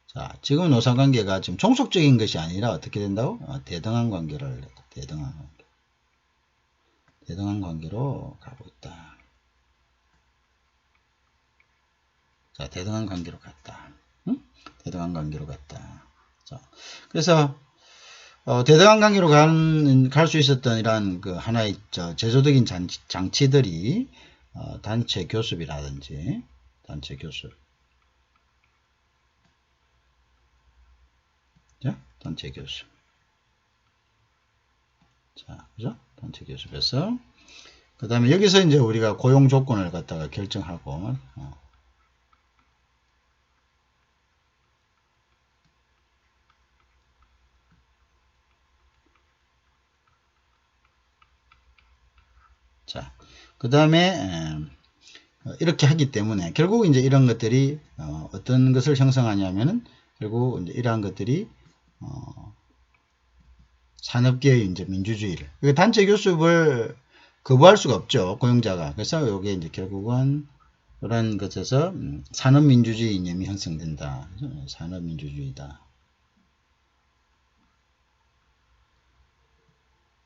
A: 자, 지금 노사관계가 지금 종속적인 것이 아니라 어떻게 된다고? 대등한 관계를 대등한 관계로 가고 있다. 자, 대등한 관계로 갔다. 응? 대등한 관계로 갔다. 자, 그래서 대등한 관계로 갈 수 있었던 이러한 그 하나의 제도적인 장치들이 단체 교습이라든지 단체 교습. 자, 단체 교습. 자, 그죠? 단체 교습에서 그 다음에 여기서 이제 우리가 고용 조건을 갖다가 결정하고 자, 그 다음에 이렇게 하기 때문에 결국 이제 이런 것들이 어떤 것을 형성하냐면은 결국 이제 이러한 것들이 산업계의 이제 민주주의를 단체 교습을 거부할 수가 없죠 고용자가. 그래서 이게 이제 결국은 이런 것에서 산업민주주의 이념이 형성된다. 산업민주주의다.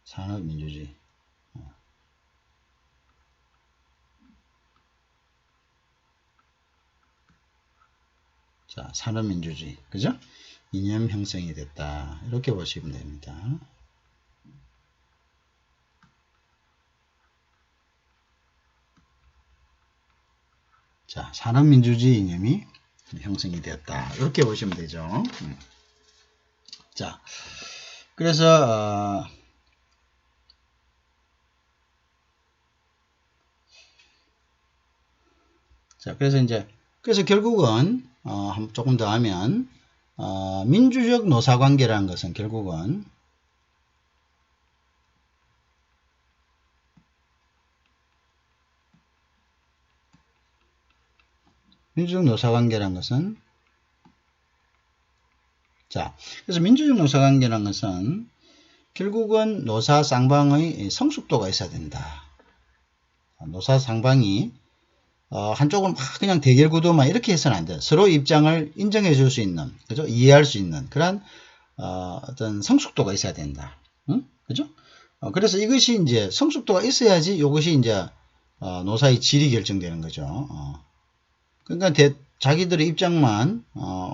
A: 산업민주주의. 자, 산업민주주의. 그죠? 이념 형성이 됐다. 이렇게 보시면 됩니다. 자, 산업민주주의 이념이 형성이 되었다. 이렇게 보시면 되죠. 자, 그래서 자, 그래서 결국은, 조금 더 하면, 민주적 노사관계라는 것은 결국은, 민주적 노사관계라는 것은, 자, 그래서 민주적 노사관계라는 것은, 결국은 노사 쌍방의 성숙도가 있어야 된다. 노사 쌍방이 한쪽은 막 그냥 대결 구도만 이렇게 해서는 안 돼요. 서로 입장을 인정해 줄 수 있는, 그죠? 이해할 수 있는 그런 어떤 성숙도가 있어야 된다. 응? 그죠? 그래서 이것이 이제 성숙도가 있어야지 이것이 이제 노사의 질이 결정되는 거죠. 그러니까 자기들의 입장만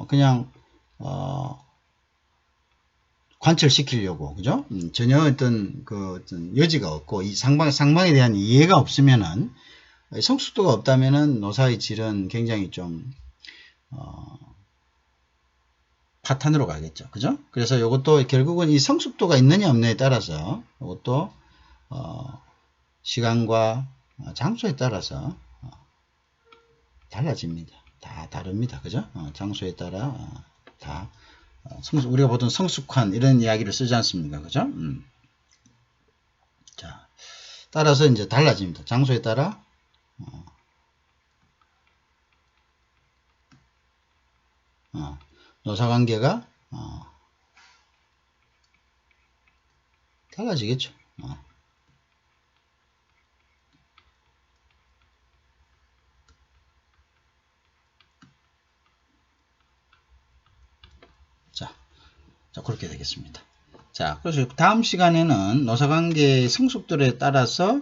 A: 그냥 관철시키려고, 그죠? 전혀 어떤 여지가 없고, 이 상방에 대한 이해가 없으면은, 성숙도가 없다면은 노사의 질은 굉장히 좀, 파탄으로 가겠죠. 그죠? 그래서 이것도 결국은 이 성숙도가 있느냐 없느냐에 따라서, 이것도, 시간과 장소에 따라서, 달라집니다. 다 다릅니다. 그죠? 장소에 따라, 다. 우리가 보통 성숙한 이런 이야기를 쓰지 않습니까? 그죠? 자, 따라서 이제 달라집니다. 장소에 따라 노사관계가 달라지겠죠. 자, 그렇게 되겠습니다. 자, 그래서 다음 시간에는 노사관계의 성숙도에 따라서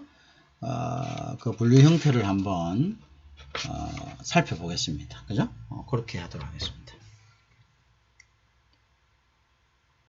A: 그 분류 형태를 한번 살펴보겠습니다. 그죠? 그렇게 하도록 하겠습니다.